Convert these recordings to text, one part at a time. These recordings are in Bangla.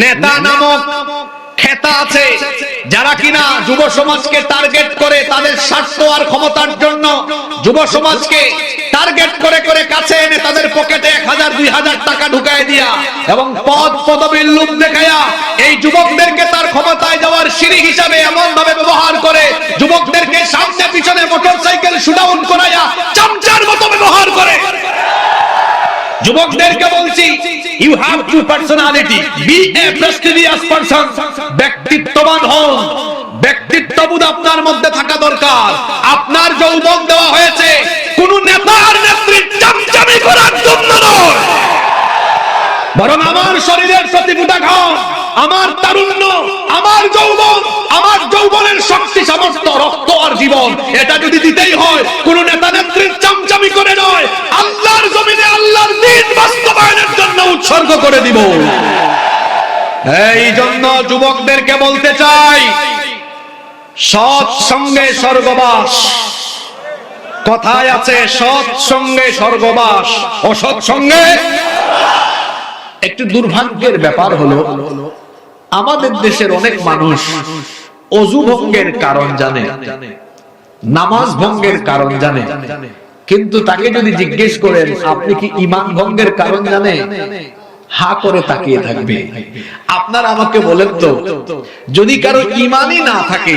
নেতা নামক খেতা আছে, যারা কিনা যুব সমাজকে টার্গেট করে তাদের স্বার্থ আর ক্ষমতার জন্য যুব সমাজকে টার্গেট করে করে কাছে এনে তাদের পকেটে 1000-2000 টাকা ঢুকায় দিয়া এবং পদ পদবীর লোভ দেখায়া এই যুবকদেরকে তার ক্ষমতায় যাওয়ার সিঁড়ি হিসাবে এমন ভাবে ব্যবহার করে যুবকদেরকে সামনে পিছনে মোটরসাইকেল শুডাউন করায়া চামচার মতো ব্যবহার করে। যুবকদেরকে বলছি, you have to personality, be a prestigious person. ব্যক্তিত্ববান হন, ব্যক্তিত্ববোধ আপনার মধ্যে থাকা দরকার। আপনার যৌবন দেওয়া হয়েছে কোন নেতার নেত্রীর চামচামি করার জন্য নয়, বরং আমার শরীরের প্রতি ফুটা ঘাম, আমার তারুণ্য, আমার যৌবন, আমার যৌবনের শক্তি সামর্থ্য, রক্ত আর জীবন, এটা যদি দিতেই হয় কোন নেতা নেত্রীর চামচামি করে নয়, আল্লাহর জমিনে আল্লাহর দ্বীন বাস্তবায়নের জন্য উৎসর্গ করে দিব। এই জন্য যুবকদেরকে বলতে চাই, সৎ সঙ্গে স্বর্গবাস। কথায় আছে সৎ সঙ্গে স্বর্গবাস, অসৎ সঙ্গে। একটু দুর্ভাগ্যের ব্যাপার হলো আমাদের দেশের অনেক মানুষ অজু ভঙ্গের কারণ জানে, নামাজ ভঙ্গের কারণ জানে, কিন্তু তাকে যদি জিজ্ঞেস করেন আপনি কি ঈমান ভঙ্গের কারণ জানেন, হা করে তাকিয়ে থাকবে। আপনারা আমাকে বলেন তো, যদি কারো ঈমানই না থাকে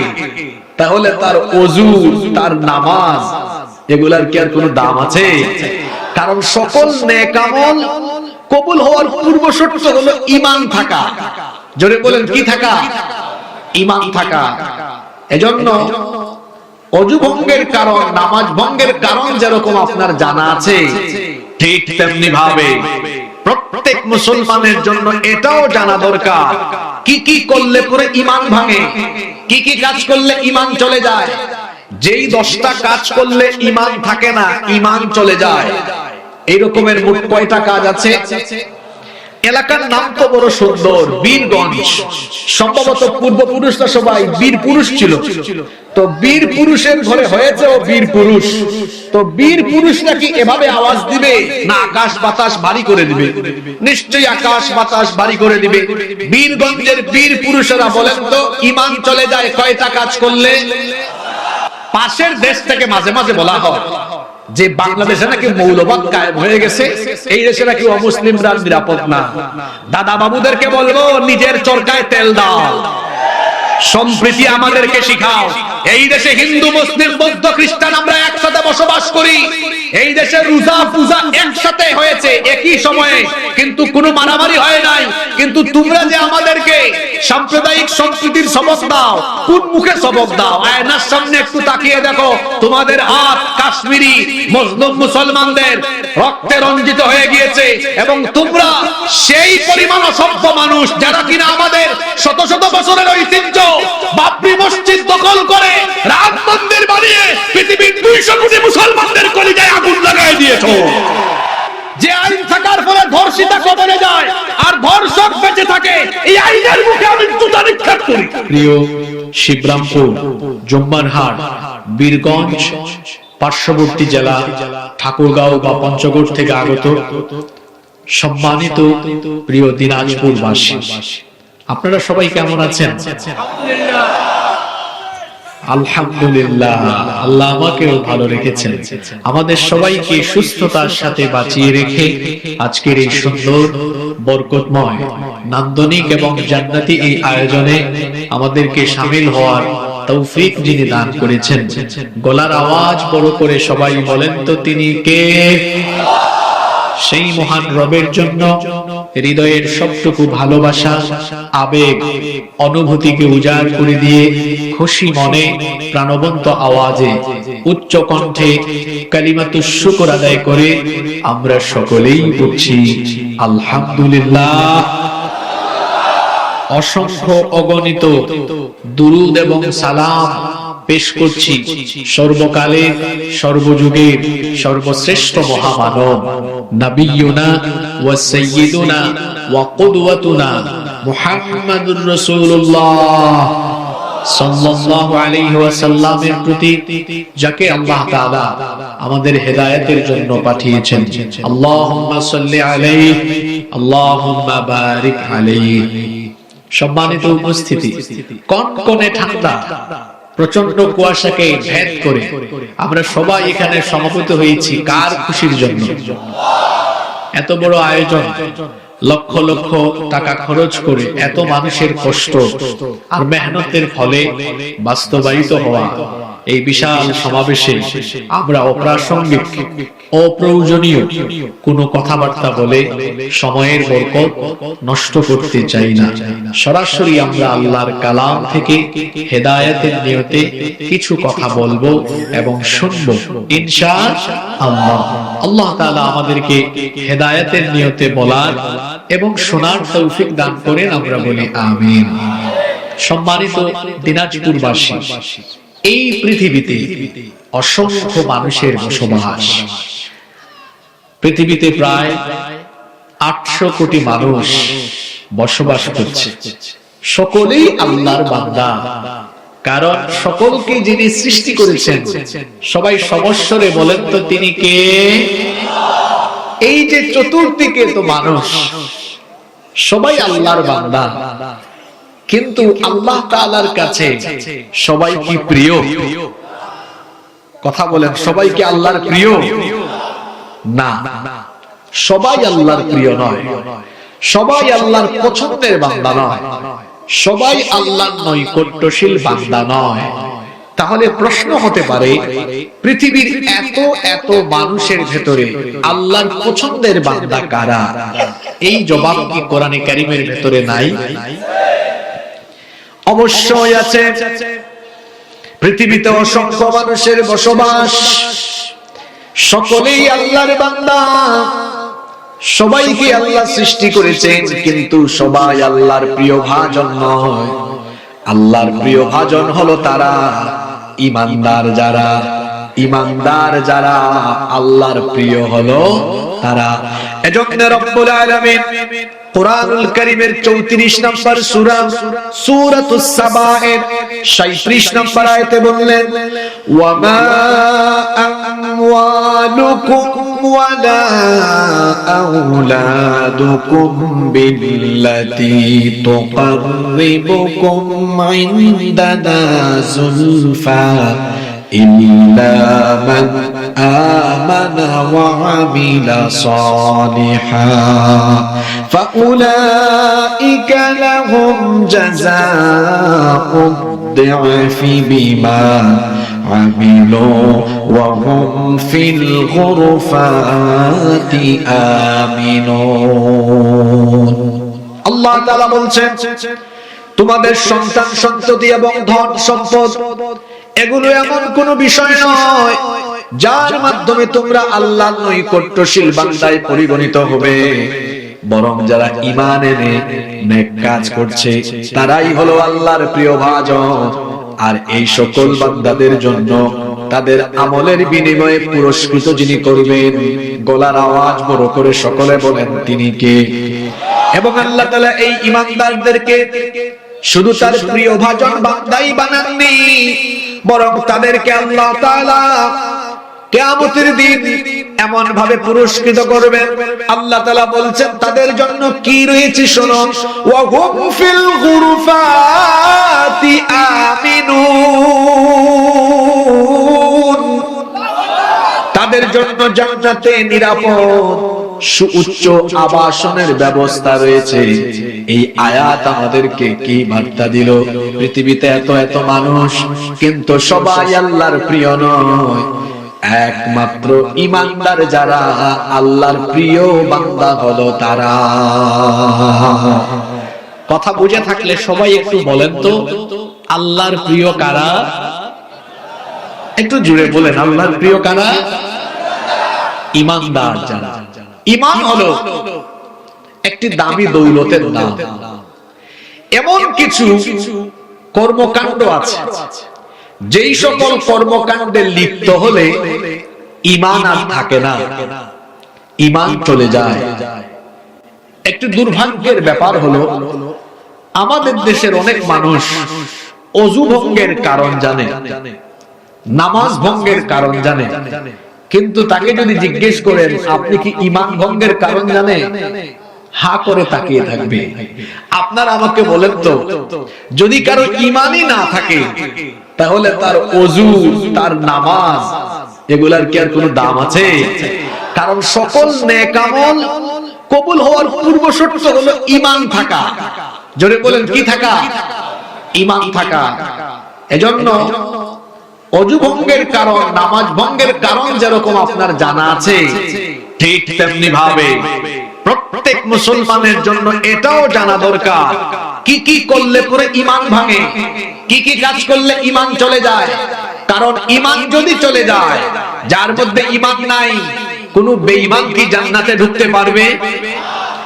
তাহলে তার অজু, তার নামাজ, এগুলার কি আর কোনো দাম আছে? কারণ সকল নেক আমল কবুল হওয়ার পূর্ব শর্ত হলো ঈমান থাকা। জোরে বলেন, কি থাকা? ঈমান থাকা। এজন্য অজু ভঙ্গের কারণ, নামাজ ভঙ্গের কারণ যেরকম আপনার জানা আছে, ঠিক তেমনি ভাবে প্রত্যেক মুসলমানের জন্য এটাও জানা দরকার কি কি করলে পরে ঈমান ভাঙে, কি কি কাজ করলে ঈমান চলে যায়। যেই 10টা কাজ করলে ঈমান থাকে না, ঈমান চলে যায়, এই রকমের মোট কয়টা কাজ আছে? এলাকার নাম তো বড় সুন্দর, বীরগঞ্জ। সম্ভবত পূর্বপুরুষরা সবাই বীর পুরুষ ছিল, তো বীর পুরুষের ঘরে হয়েছে ও বীর পুরুষ। তো বীর পুরুষরা কি এভাবে আওয়াজ দিবে না আকাশ বাতাস ভারী করে দিবে? নিশ্চয়ই আকাশ বাতাস ভারী করে দিবে। বীরগঞ্জের বীর পুরুষেরা বলেন তো ঈমান চলে যায় কয়টা কাজ করলে? পাশের দেশ থেকে মাঝে মাঝে বলা হয় যে বাংলাদেশে নাকি মৌলবাদ কায়েম হয়ে গেছে, এই দেশে নাকি অমুসলিমরা নিরাপদ না। দাদা বাবুদেরকে বলবো নিজের চরকায় তেল দাও, সম্প্রীতি আমাদেরকে শিখাও। এই দেশে হিন্দু মুসলিম বৌদ্ধ খ্রিস্টান আমরা একসাথে বসবাস করি। এই দেশে রোজা পূজা একসাথে হয়েছে একই সময়ে, কিন্তু কোনো মারামারি হয় নাই। কিন্তু তোমরা যে আমাদেরকে সাম্প্রদায়িক সম্প্রীতির সবক দাও, কোন মুখে সবক দাও? আয়নার সামনে একটু তাকিয়ে দেখো, তোমাদের হাত কাশ্মীরি মুসলিম মুসলমানদের রক্তে রঞ্জিত হয়ে গিয়েছে, এবং তোমরা সেই পরিমাণ অসভ্য মানুষ যারা কিনা আমাদের শত শত বছরের ঐতিহ্য বাবরি মসজিদ দখল করে রাম মন্দির বানিয়ে পৃথিবীর 200 কোটি মুসলমানদের কলিজায় আগুন লাগাই দিয়েছো। যে আইন থাকার ফলে ধর্ষিতা কবরে যায় আর ধর্ষক বেঁচে থাকে, এই আইনের মুখে আমি জুতা নিক্ষেপ করি। প্রিয় শিবরামপুর, জম্মারহাট, বীরগঞ্জ, পার্শ্ববর্তী জেলা ঠাকুরগাঁও বা পঞ্চগড় থেকে আগত সম্মানিত প্রিয় দিনাজপুরবাসী, আপনারা সবাই কেমন আছেন? আলহামদুলিল্লাহ, আল্লাহ আমাকেও ভালো রেখেছেন। আমাদের সবাইকে সুস্থতার সাথে বাঁচিয়ে রেখে আজকের এই সুন্দর বরকতময় নান্দনিক এবং জান্নাতি এই আয়োজনে আমাদেরকে শামিল হওয়ার তৌফিক যিনি দান করেছেন, গলার আওয়াজ বড় করে সবাই বলেন তো তিনি কে? সেই মহান রবের জন্য হৃদয়ের সবটুকু ভালোবাসা, আবেগ, অনুভূতিকে উজাড় করে দিয়ে খুশি মনে প্রাণবন্ত আওয়াজে উচ্চ কণ্ঠে কালিমাতুশ শুকর আদায় করে আমরা সকলেই পড়ছি আলহামদুলিল্লাহ। অসংখ্য অগণিত দুরূদ এবং সালাম পেশ করছি সর্বকালের সর্বযুগের সর্বশ্রেষ্ঠ মহামানব নবিয়ুনা ওয়া সাইয়্যিদুনা ওয়া কুদওয়াতুনা মুহাম্মাদুর রাসূলুল্লাহ সাল্লাল্লাহু আলাইহি ওয়াসাল্লামের প্রতি, যাকে আল্লাহ তাআলা আমাদের হেদায়েতের জন্য পাঠিয়েছেন। আল্লাহুম্মা সাল্লি আলাইহি আল্লাহুম্মা বারিক আলাইহি। সম্মানিত উপস্থিতি, কনকনে ঠান্ডা, প্রচন্ড কুয়াশাকে ভেদ করে আমরা সবাই এখানে সমবেত হয়েছি কার খুশির জন্য? এত বড় আয়োজন, লক্ষ লক্ষ টাকা খরচ করে এত মানুষের কষ্ট আর মেহনতের ফলে বাস্তবায়িত হওয়া এই বিশাল সমাবেশে আমরা অপ্রাসঙ্গিক, অপ্রয়োজনীয় কোনো কথাবার্তা বলে সময়ের বরকত নষ্ট করতে চাই না। সরাসরি আমরা আল্লাহর কালাম থেকে হেদায়েতের নিয়তে কিছু কথা বলবো এবং শুনবো ইনশাআল্লাহ। আল্লাহ তাআলা আমাদেরকে হেদায়েতের নিয়তে বলার এবং শোনার তৌফিক দান করেন, আমরা বলি আমিন। সম্মানিত দিনাজপুরবাসী, এই পৃথিবীতে অসংখ্য মানুষের বসবাস। পৃথিবীতে প্রায় 800 কোটি মানুষ বসবাস করছে। সকলেই আল্লাহর বান্দা, কারণ সকলকে যিনি সৃষ্টি করেছেন, সবাই সমস্বরে বলেন তো তিনি কে? এই যে চতুর্দিকে তো মানুষ, সবাই আল্লাহর বান্দা, কিন্তু আল্লাহ তাআলার কাছে সবাই কি প্রিয়? কথা বলেন, সবাই কি আল্লাহর প্রিয়? না, সবাই আল্লাহর প্রিয় নয়, সবাই আল্লাহর পছন্দের বান্দা নয়, সবাই আল্লাহর নৈকট্যশীল বান্দা নয়। তাহলে প্রশ্ন হতে পারে, পৃথিবীর এত এত মানুষের ভেতরে আল্লাহর পছন্দের বান্দা কারা? এই জবাব কি কোরআনে কারীমের ভেতরে নাই? অবশ্যই আছে। পৃথিবীতে অসংখ্য মানুষের বসবাস, সকলেই আল্লাহর বান্দা, সবাইকে আল্লাহ সৃষ্টি করেছেন, কিন্তু সবাই আল্লাহর প্রিয় ভাজন নয়। আল্লাহর প্রিয় ভাজন হলো তারা ঈমানদার যারা, ঈমানদার যারা আল্লাহর প্রিয় হলো তারা। এজন্য রব্বুল আলামিন কুরআনুল কারীমের 34 নম্বর সূরা সূরাতুস সাবা এর 37 নম্বর আয়াতে বললেন, ওয়া মা আমওয়ালুকুম ওয়ালা আওলাদুকুম বিল্লাতী তুকাররিবুকুম ইনদানা যুলফা ইল্লা মান আমানা ওয়া আমিলা সালিহা ফাউলাইকা লাহুম জাযাউদ দি'ফি বিমা আমিলু ওয়া হুম ফিল গুরফাতি আমিনুন। আল্লাহ তাআলা বলছেন, তোমাদের সন্তান সন্ততি এবং ধন সম্পদ এগুলো এমন কোন বিষয় নয় যার মাধ্যমে তোমরা আল্লাহর নৈকট্যশীল বান্দায় পরিগণিত হবে, বরং যারা ঈমান এনে নেক কাজ করছে তারাই হলো আল্লাহর প্রিয় ভাজন। আর এই সকল বান্দাদের জন্য তাদের আমলের বিনিময়ে পুরস্কৃত যিনি করবেন, গলার আওয়াজ বড় করে সকলে বলেন তিনি কে? এবং আল্লাহ তাআলা এই ঈমানদারদেরকে শুধু তার প্রিয় ভাজন বান্দাই বানাননি, বরং তাদেরকে আল্লাহ তাআলা কিয়ামতের দিন এমন ভাবে পুরস্কৃত করবেন। আল্লাহ তাআলা বলছেন তাদের জন্য কি রয়েছে শোনো, ওয়া হুম ফিল গুরফাতি আমিনুন। তাদের জন্য জান্নাতে নিরাপদ সুউচ্চ আবাসনের ব্যবস্থা রয়েছে। এই আয়াত আমাদেরকে কি বার্তা দিল? পৃথিবীতে এত এত মানুষ, কিন্তু সবাই আল্লাহর প্রিয় নয়। একমাত্র ঈমানদার যারা আল্লাহর প্রিয় বান্দা হলো তারা। কথা বুঝে থাকলে সবাই একটু বলেন তো, আল্লাহর প্রিয় কারা? একটু জোরে বলেন, আল্লাহর প্রিয় কারা? ঈমানদার যারা। ঈমান হলো একটি দামি দৌলতের নাম। এমন কিছু কর্মকাণ্ড আছে যেই সকল কর্মকাণ্ডে লিপ্ত হলে ঈমান আর থাকে না, ঈমান চলে যায়। একটি দুর্ভাগ্যের ব্যাপার হলো আমাদের দেশের অনেক মানুষ ওযু ভঙ্গের কারণ জানে, নামাজ ভঙ্গের কারণ জানে, কিন্তু তাকে যদি জিজ্ঞেস করেন আপনি কি ঈমান ভঙ্গের কারণ জানেন, হা করে তাকিয়ে থাকবে। আপনারা আমাকে বলেন তো, যদি কারো ঈমানই না থাকে তাহলে তার ওযু, তার নামাজ এগুলার কি আর কোনো দাম আছে? কারণ সকল নেক আমল কবুল হওয়ার পূর্ব শর্ত হলো ঈমান থাকা। জোরে বলেন, কি থাকা? ঈমান থাকা। এজন্য ওযু ভঙ্গের কারণ, নামাজ ভঙ্গের কারণ যেরকম আপনার জানা আছে, ঠিক তেমনি ভাবে প্রত্যেক মুসলমানের জন্য এটাও জানা দরকার কি কি করলে পরে ঈমান ভাঙে, কি কি কাজ করলে ঈমান চলে যায়। কারণ ঈমান যদি চলে যায়, যার মধ্যে ঈমান নাই, কোন বেঈমান কি জান্নাতে ঢুকতে পারবে?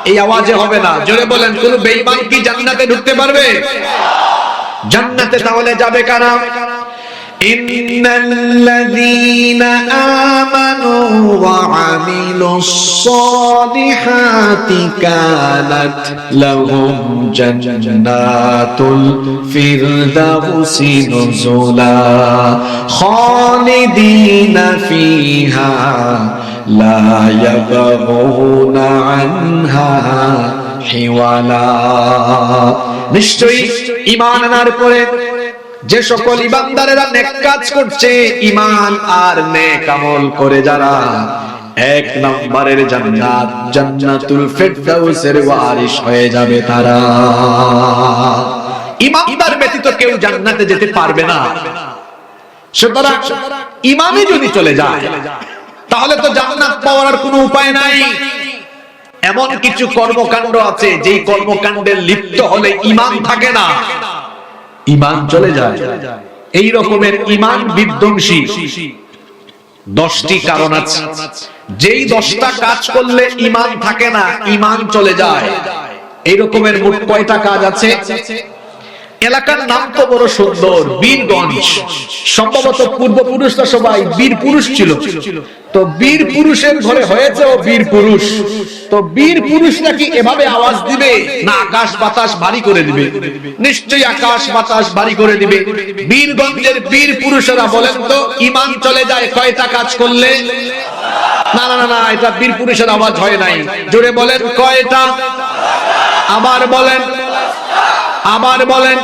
এই আওয়াজে হবে না, জোরে বলেন, কোন বেঈমান কি জান্নাতে ঢুকতে পারবে? জান্নাতে তাহলে যাবে কারা? ইন্নাল্লাযীনা আমানু ওয়া আমিলুস সালিহাতি কানাত লাহুম জান্নাতুল ফিরদাউসি নুজুলা খালিদিনা ফিহা লা ইয়াবগুনা আনহা হিওয়ালা। নিশ্চয়ই ঈমান আনার পরে যে সকল ইমানদারেরা নেক কাজ করছে, ঈমান আর নেক আমল করে যারা, এক নম্বরের জান্নাত, জান্নাতুল ফিরদাউসের ওয়ারিস হয়ে যাবে তারা। ঈমানদার ব্যতীত কেউ জান্নাতে যেতে পারবে না। সুতরাং ঈমানই যদি চলে যায় তাহলে তো জান্নাত পাওয়ার আর কোনো উপায় নাই। এমন কিছু কর্মকাণ্ড আছে যেই কর্মকাণ্ডে লিপ্ত হলে ঈমান থাকে না, ঈমান চলে যায়। এই রকমের ঈমান বিধ্বংসী 10টি কারণ আছে। যেই 10টা কাজ করলে ঈমান থাকে না, ঈমান চলে যায়। এই রকমের মোট কয়টা কাজ আছে? এলাকার নাম তো বড় সুন্দর, বীরগঞ্জ। সম্ভবত পূর্বপুরুষরা সবাই বীর পুরুষ ছিল, তো বীর পুরুষের ঘরে হয়েছে ও বীর পুরুষ। তো বীর পুরুষরা কি এভাবে আওয়াজ দিবে, না আকাশ বাতাস ভারী করে দিবে? নিশ্চয়ই আকাশ বাতাস ভারী করে দিবে। বীরগঞ্জের বীর পুরুষেরা বলেন তো, ঈমান চলে যায় কয়টা কাজ করলে? না না না, এটা বীর পুরুষের আওয়াজ হয় নাই। জোরে বলেন, কয়টা? আবার বলেন, আবার বলেন,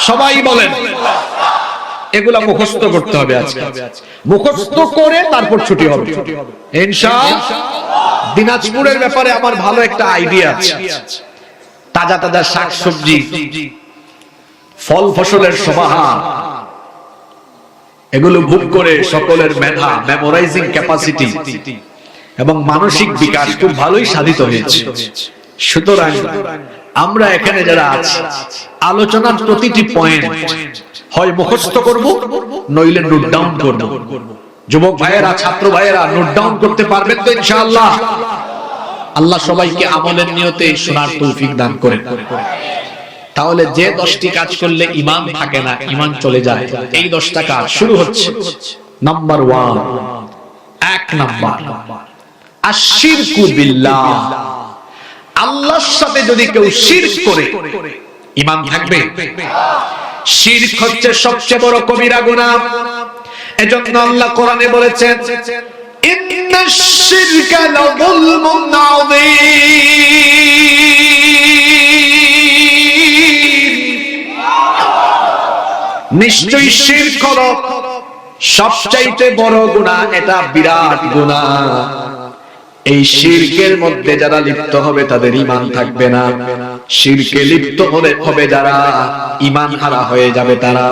সবাই বলেন। এগুলা মুখস্থ করতে হবে আজকে। মুখস্থ করে তারপর ছুটি হবে ইনশাআল্লাহ। দিনাজপুরের ব্যাপারে আমার ভালো একটা আইডিয়া আছে। তাজা তাজা শাকসবজি, ফল ফসলের সমাহার, এগুলো ভোগ করে সকলের মেধা, মেমোরাইজিং ক্যাপাসিটি এবং মানসিক বিকাশ খুব ভালোই সাধিত হয়েছে। সুতরাং আমরা এখানে যারা আছি, আলোচনার প্রতিটি পয়েন্ট হয় মুখস্থ করব, নইলে নোট ডাউন করব। যুবক ভাইয়েরা, ছাত্র ভাইয়েরা, নোট ডাউন করতে পারবেন তো ইনশাআল্লাহ? আল্লাহ সবাইকে আমলের নিয়তে শোনার তৌফিক দান করেন। তাহলে যে 10টি কাজ করলে ঈমান থাকে না, ঈমান চলে যায়, এই 10টা কাজ শুরু হচ্ছে। নাম্বার 1, 1 নাম্বার, আশিরকু বিল্লাহ। আল্লাহর সাথে যদি কেউ শিরক করে, ঈমান থাকবে? শিরক হচ্ছে সবচেয়ে বড় কবিরা গুনাহ। এজন্য আল্লাহ কোরআনে বলেছেন, ইন্নাশ শিরকা লাযুলমুন আযীম। নিশ্চয়ই শিরক হলো সবচাইতে বড় গুনাহ, এটা বিরাট গুনাহ। এই শিরকের মধ্যে যারা লিপ্ত হবে তাদের ঈমান থাকবে না। শিরকে লিপ্ত হবে যারা, ঈমান হারা হয়ে যাবে তারা।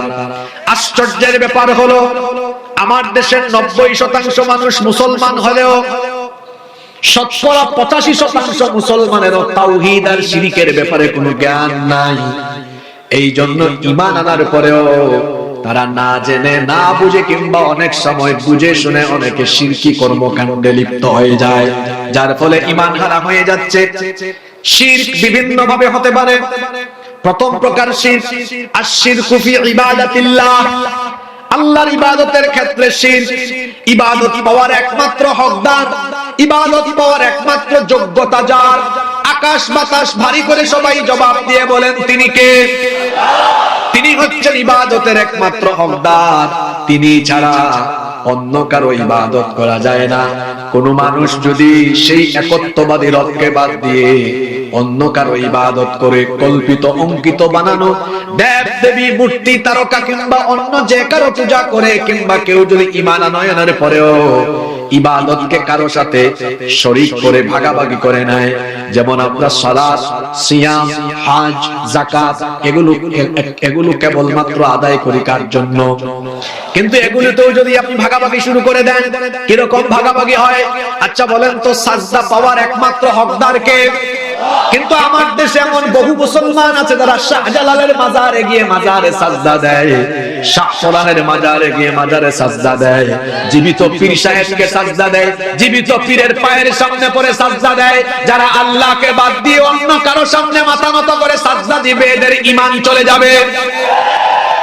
আশ্চর্যের ব্যাপার হলো, আমার দেশের 90% মানুষ মুসলমান হলেও শতকরা 85% মুসলমানেরও তাওহীদ আর শিরকের ব্যাপারে কোনো জ্ঞান নাই। এই জন্য ঈমান আনার পরেও তারা না জেনে, না বুঝে, কিংবা অনেক সময় বুঝে শুনে অনেকে শিরকি কর্মকাণ্ডে লিপ্ত হয়ে যায়, যার ফলে ঈমান হারা হয়ে যাচ্ছে। শিরক বিভিন্ন ভাবে হতে পারে। প্রথম প্রকার শিরক, আশ-শিরকু ফি ইবাদাতিল্লাহ। আল্লাহর ইবাদতের ক্ষেত্রে শিরক। ইবাদত পাওয়ার একমাত্র হকদার, ইবাদত পাওয়ার একমাত্র যোগ্যতা যার, আকাশ বাতাস ভারী করে সবাই জবাব দিয়ে বলেন, তিনি কে? তিনি হচ্ছেন ইবাদতের একমাত্র হকদার। তিনি ছাড়া অন্য কারো ইবাদত করা যায় না। কোন মানুষ যদি সেই একত্ববাদী রবকে বাদ দিয়ে অন্য কারো ইবাদত করে কল্পিত অঙ্কিত বানানো দেব দেবী মূর্তি তারকা কিংবা অন্য যে কারো পূজা করে, কিংবা কেউ যদি ঈমান আনয়নের পরেও ইবাদতকে কারো সাথে শরীক করে ভাগাভাগি করে নেয়, যেমন আমরা সালাত, সিয়াম, হজ, যাকাত এগুলো কেবলমাত্র আদায় করি কার জন্য? কিন্তু এগুলোতেও যদি আপনি ভাগাভাগি শুরু করে দেন, কিরকম ভাগাভাগি হয়? আচ্ছা বলেন তো, সাজদা পাওয়ার একমাত্র হকদার কে? কিন্তু আমার দেশে এমন বহু মুসলমান আছে যারা শাহজালালের মাজারে গিয়ে মাজারে সাজদা দেয়, শাহ ফলানের মাজারে গিয়ে মাজারে সাজদা দেয়, জীবিত পীর সাহেবকে সাজদা দেয়, জীবিত পীরের পায়ের সামনে পড়ে সাজদা দেয়। যারা আল্লাহকে বাদ দিয়ে অন্য কারো সামনে মাথা নত করে সাজদা দিবে, এদের ঈমান চলে যাবে।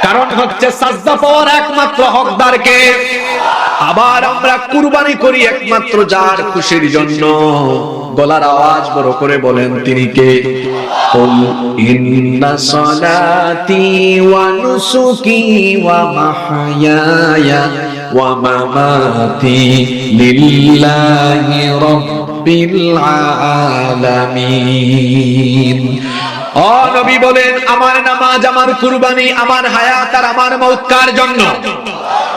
কারণ হচ্ছে সাজদা পাওয়ার একমাত্র হকদার কে? আবার আমরা কুরবানি করি একমাত্র যার খুশির জন্য। গলার আওয়াজ বড় করে বলেন তিনি কে? কুল ইন্না সালাতি ওয়া নুসুকি ওয়া মাহইয়ায়া ওয়া মামাতি লিল্লাহি রাব্বিল আলামিন। ও নবী বলেন, আমার নামাজ, আমার কুরবানি, আমার হায়াত আর আমার মওত কার জন্য?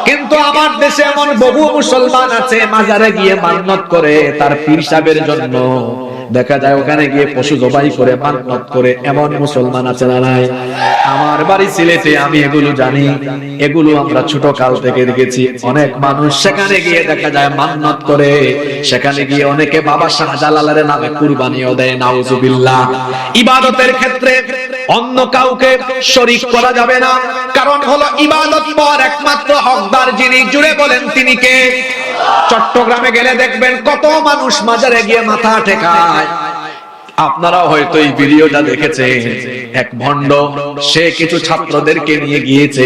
কিন্তু আমার দেশে এমন বহু মুসলমান আছে মাজারে গিয়ে মান্নত করে তার পীর সাহেবের জন্য। দেখা যায় ওখানে গিয়ে পশু জবাই করে মান্নত করে, এমন মুসলমান আছে না নাই? আমার বাড়ি সিলেটে, আমি এগুলো জানি, এগুলো আমরা ছোট কাল থেকে দেখেছি। অনেক মানুষ সেখানে গিয়ে দেখা যায় মান্নত করে, সেখানে গিয়ে অনেকে বাবা শাহজালালের নামে কুরবানিও দেয়। নাউজুবিল্লাহ। ইবাদতের ক্ষেত্রে অন্য কাউকে শরীক করা যাবে না, কারণ হলো ইবাদত পাওয়ার একমাত্র হকদার যিনি। জুড়ে বলেন তিনি কে? চট্টগ্রামে গেলে দেখবেন কত মানুষ মাজারে গিয়ে মাথা ঠেকায়। আপনারা হয়তো এই ভিডিওটা দেখেছেন। এক ভণ্ড, সে কিছু ছাত্রদেরকে নিয়ে গিয়েছে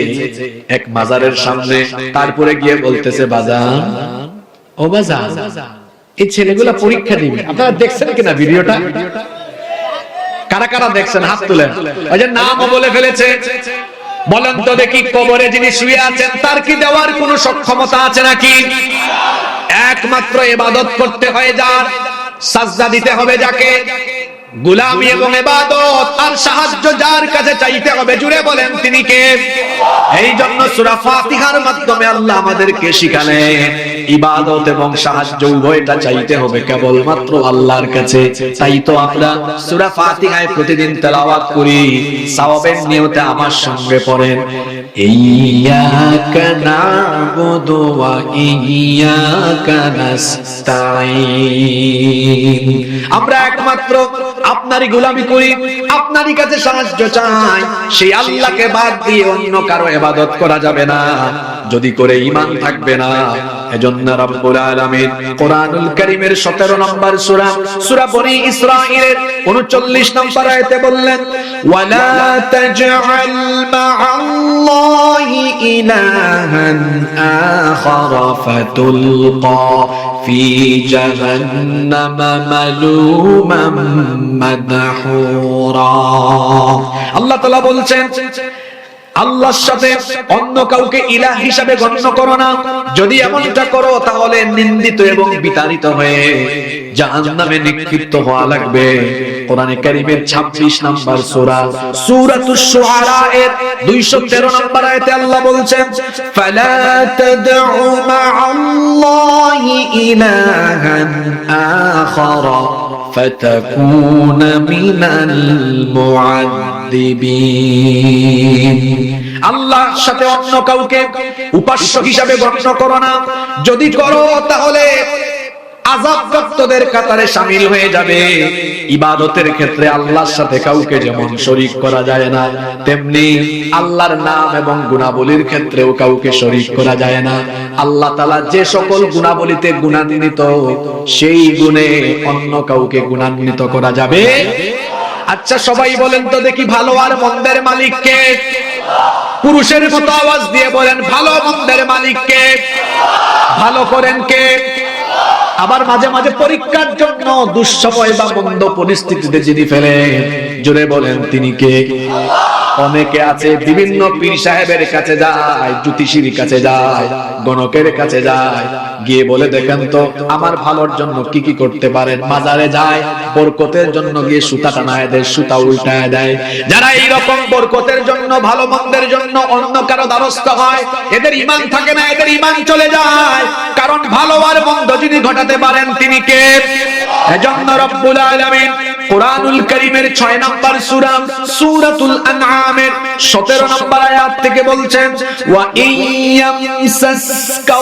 এক মাজারের সামনে, তারপরে গিয়ে বলতেছে, বাজান, ও বাজান, এই ছেলেগুলা পরীক্ষা দিবে, আপনারা দেখছেন কিনা ভিডিওটা? কারা কারা দেখছেন হাত তুলেন। ওই যে নামও বলে ফেলেছে। বলেন তো দেখি, কবরে যিনি শুয়ে আছেন তার কি দেওয়ার কোনো সক্ষমতা আছে নাকি? একমাত্র ইবাদত করতে হয় যার, সাজদা দিতে হবে যাকে, গোলামি এবং ইবাদত আর সাহায্য যার কাছে চাইতে হবে। জুড়ে বলেন তিনি কে? এই জন্য সূরা ফাতিহার মাধ্যমে আল্লাহ আমাদেরকে শিখালেন ইবাদত এবং সাহায্য উভয়টা চাইতে হবে কেবলমাত্র আল্লাহর কাছে। তাই তো আমরা সূরা ফাতিহায় প্রতিদিন তেলাওয়াত করি। সওয়াবের নিয়তে আমার সঙ্গে পড়েন, ইয়্যাকা না'বুদু ওয়া ইয়্যাকা নাস্তাঈন। আমরা একমাত্র আপনারই গোলামি করি, আপনারই কাছে সাহায্য চাই। সেই আল্লাহকে বাদ দিয়ে অন্য কারো ইবাদত করা যাবে না, যদি করে ঈমান থাকবে না। এজন্য রব্বুল আলামিন কোরআনুল কারীমের 17 নম্বর সূরা, সূরা বনী ইসরাঈলের 39 নম্বর আয়াতে বললেন, ওয়ালা তাজআল মা'আল্লাহি ইলাহান আখার ফাতুলকা ফি জাহান্নামা মালুমান মাদহুরা। আল্লাহ তাআলা বলছেন, আল্লাহর সাথে অন্য কাউকে ইলাহ হিসাবে গণ্য করো না। যদি এমনটা করো তাহলে নিন্দিত এবং বিতাড়িত হয়ে জাহান্নামে নিক্ষিপ্ত হওয়া লাগবে। কোরআনে কারীমের 26 নম্বর সূরা, সূরাতুশ শুআরা এর 213 নম্বর আয়াতে আল্লাহ বলছেন, ফালা তাদউ মা'আল্লাহি ইলাহান আখারা ফাতাকুনা মিনাল মুআদ্দিবিন। আল্লাহর সাথে অন্য কাউকে উপাস্য হিসাবে গণ্য করো না। যদি করো তাহলে আযাবপ্রাপ্তদের কাতারে শামিল হয়ে যাবে। ইবাদতের ক্ষেত্রে আল্লাহর সাথে কাউকে যেমন শরীক করা যায় না, তেমনি আল্লাহর নাম এবং গুণাবলীর ক্ষেত্রেও কাউকে শরীক করা যায় না। আল্লাহ তাআলা যে সকল গুণাবলীতে গুণান্বিত, সেই গুণে অন্য কাউকে গুণান্বিত করা যাবে। আচ্ছা সবাই বলেন তো দেখি, ভালো আর মন্দের মালিক কে? পুরুষের মতো আওয়াজ দিয়ে বলেন, ভালো মন্দের মালিক কে? ভালো করেন কে? আবার মাঝে মাঝে পরীক্ষার জন্য দুঃসময় বা মন্দ পরিস্থিতিতে যিনি ফেলেন, জোরে বলেন তিনি কে? অনেকে আছে বিভিন্ন পীর সাহেবের কাছে যায়, জ্যোতিষীর কাছে যায়, গণকের কাছে যায়, গিয়ে বলে দেখেন তো আমার ভালোর জন্য কি কি করতে পারেন। মাজারে যায়, বরকতের জন্য গিয়ে সুতা টানায় দেয়, সুতা উল্টায় দেয়। যারা এইরকম বরকতের জন্য, ভালো মন্দের জন্য অন্য কারো দ্বারস্থ হয়, এদের ঈমান থাকে না, এদের ঈমান চলে যায়। কারণ ভালো আর মন্দ যিনি ঘটাতে পারেন তিনি কে? এজন্য রব্বুল আলামিন কুরআনুল কারীমের 6 নম্বর সূরা সূরাতুল আনআমের 17 নম্বর আয়াত থেকে বলছেন, ওয়া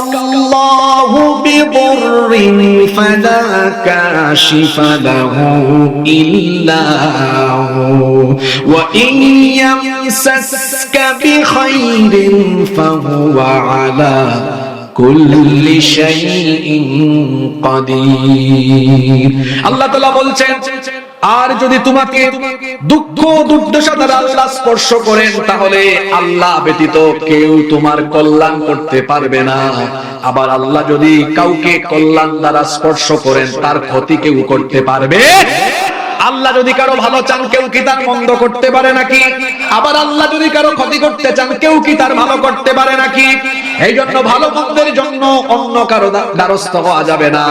ইয়ামসাসকাল্লাহু বিদুররিন ফালা কাশিফা লাহু ইল্লা হু ওয়া ইয়ামসাসকা বিখাইরিন ফাহুয়া আলা কুল্লি শাইইন কাদির। আল্লাহ তাআলা বলছেন, আর যদি তোমাকে দুঃখ দুর্দশা দ্বারা আল্লাহ স্পর্শ করেন, তাহলে আল্লাহ ব্যতীত কেউ তোমার কল্যাণ করতে পারবে না। আবার আল্লাহ যদি কাউকে কল্যাণ দ্বারা স্পর্শ করেন, তার ক্ষতি কেউ করতে পারবে। আল্লাহ যদি কারো ভালো চান, কেউ কি তার মন্দ করতে পারে নাকি? আবার আল্লাহ যদি কারো ক্ষতি করতে চান, কেউ কি তার ভালো করতে পারে নাকি? এই জন্য ভালো মন্দের জন্য অন্য কারো দ্বারস্থ হওয়া যাবে না।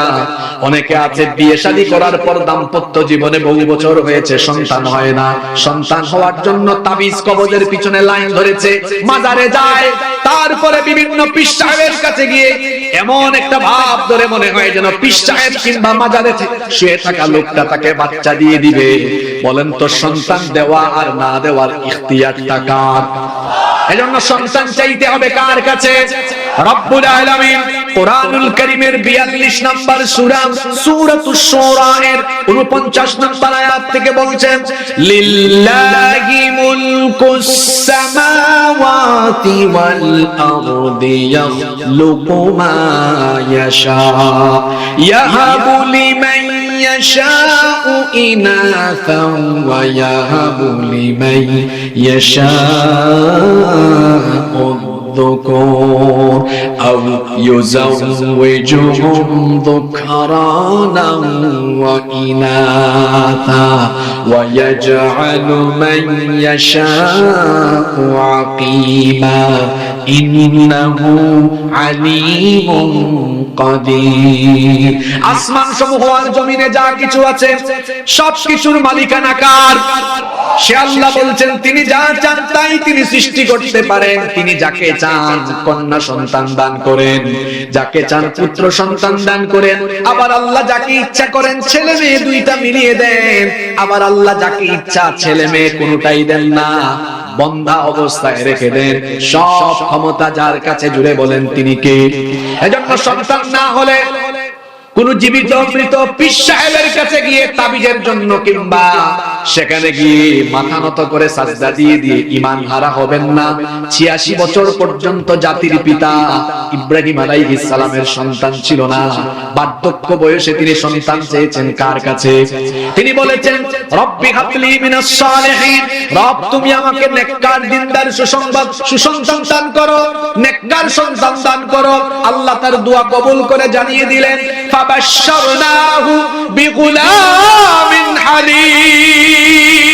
অনেকে আছে বিয়ে শাদী করার পর দাম্পত্য জীবনে বহু বছর হয়েছে, সন্তান হয় না। সন্তান হওয়ার জন্য তাবিজ কবজের পিছনে লাইন ধরেছে, মাজারে যায়, তারপরে বিভিন্ন পীর সাহেবের কাছে গিয়ে এমন একটা ভাব ধরে মনে হয় যেন পীর সাহেব কিংবা মাজারে শুয়ে থাকা লোকটা তাকে বাচ্চা দিয়ে দিবে। বলেন তো সন্তান দেওয়া আর না দেওয়ার ইখতিয়ারটা কার? এজন্য সন্তান চাইতে হবে কার কাছে? রব্বুল আলামিন কুরআনুল কারীমের 42 নম্বর সূরা সূরাতুশ শুরা এর 49 নম্বর আয়াত থেকে বলছেন, লিল্লাহি মুলকুস সামাওয়াতি ওয়াল আরদি ইয়াখলুকু মা ইয়াশা ইয়াহাবু লিমান ইয়াশাউ ইনাসান ওয়া ইয়াহাবু লিমান ইয়াশাউ الذكور أو يزوجهم ذكرانا وإناثا ويجعل من يشاء عقيما إنه عليم قدير। আসমান সমূহ আর জমিনে যা কিছু আছে সব কিছুর মালিকানা কার? সে আল্লাহ বলছেন, তিনি যা চান তাই তিনি সৃষ্টি করতে পারেন। তিনি যাকে চান কন্যা সন্তান দান করেন, যাকে চান পুত্র সন্তান দান করেন। আবার আল্লাহ যাকে ইচ্ছা করেন ছেলে মেয়ে দুইটা মিলিয়ে দেন। আবার আল্লাহ যাকে ইচ্ছা ছেলে মেয়ে কোনোটাই দেন না, বন্ধা অবস্থায় রেখে দেন। সব ক্ষমতা যার কাছে, জুড়ে বলেন তিনি কে? এজন্য সন্তান না হলে কোন জীবিত মৃত পীর সাহেবের কাছে গিয়ে তাবিজের জন্য কিংবা সেখানে গিয়ে মাথা নত করে সাজদা দিয়ে দিয়ে ঈমান হারা হবেন না। 86 বছর পর্যন্ত জাতির পিতা ইব্রাহিম আলাইহিস সালামের সন্তান ছিল না। বার্ধক্য বয়সে তিনি সন্তান চেয়েছেন কার কাছে? তিনি বলেছেন, রব্বি হাবলি মিনাস সালিহিন, রব তুমি আমাকে নেককার দিনদার সুসন্তান দান করো, নেককার সন্তান দান করো। আল্লাহ তার দোয়া কবুল করে জানিয়ে দিলেন, ফাবাশশারনাহু বিগুলামিন হালিম,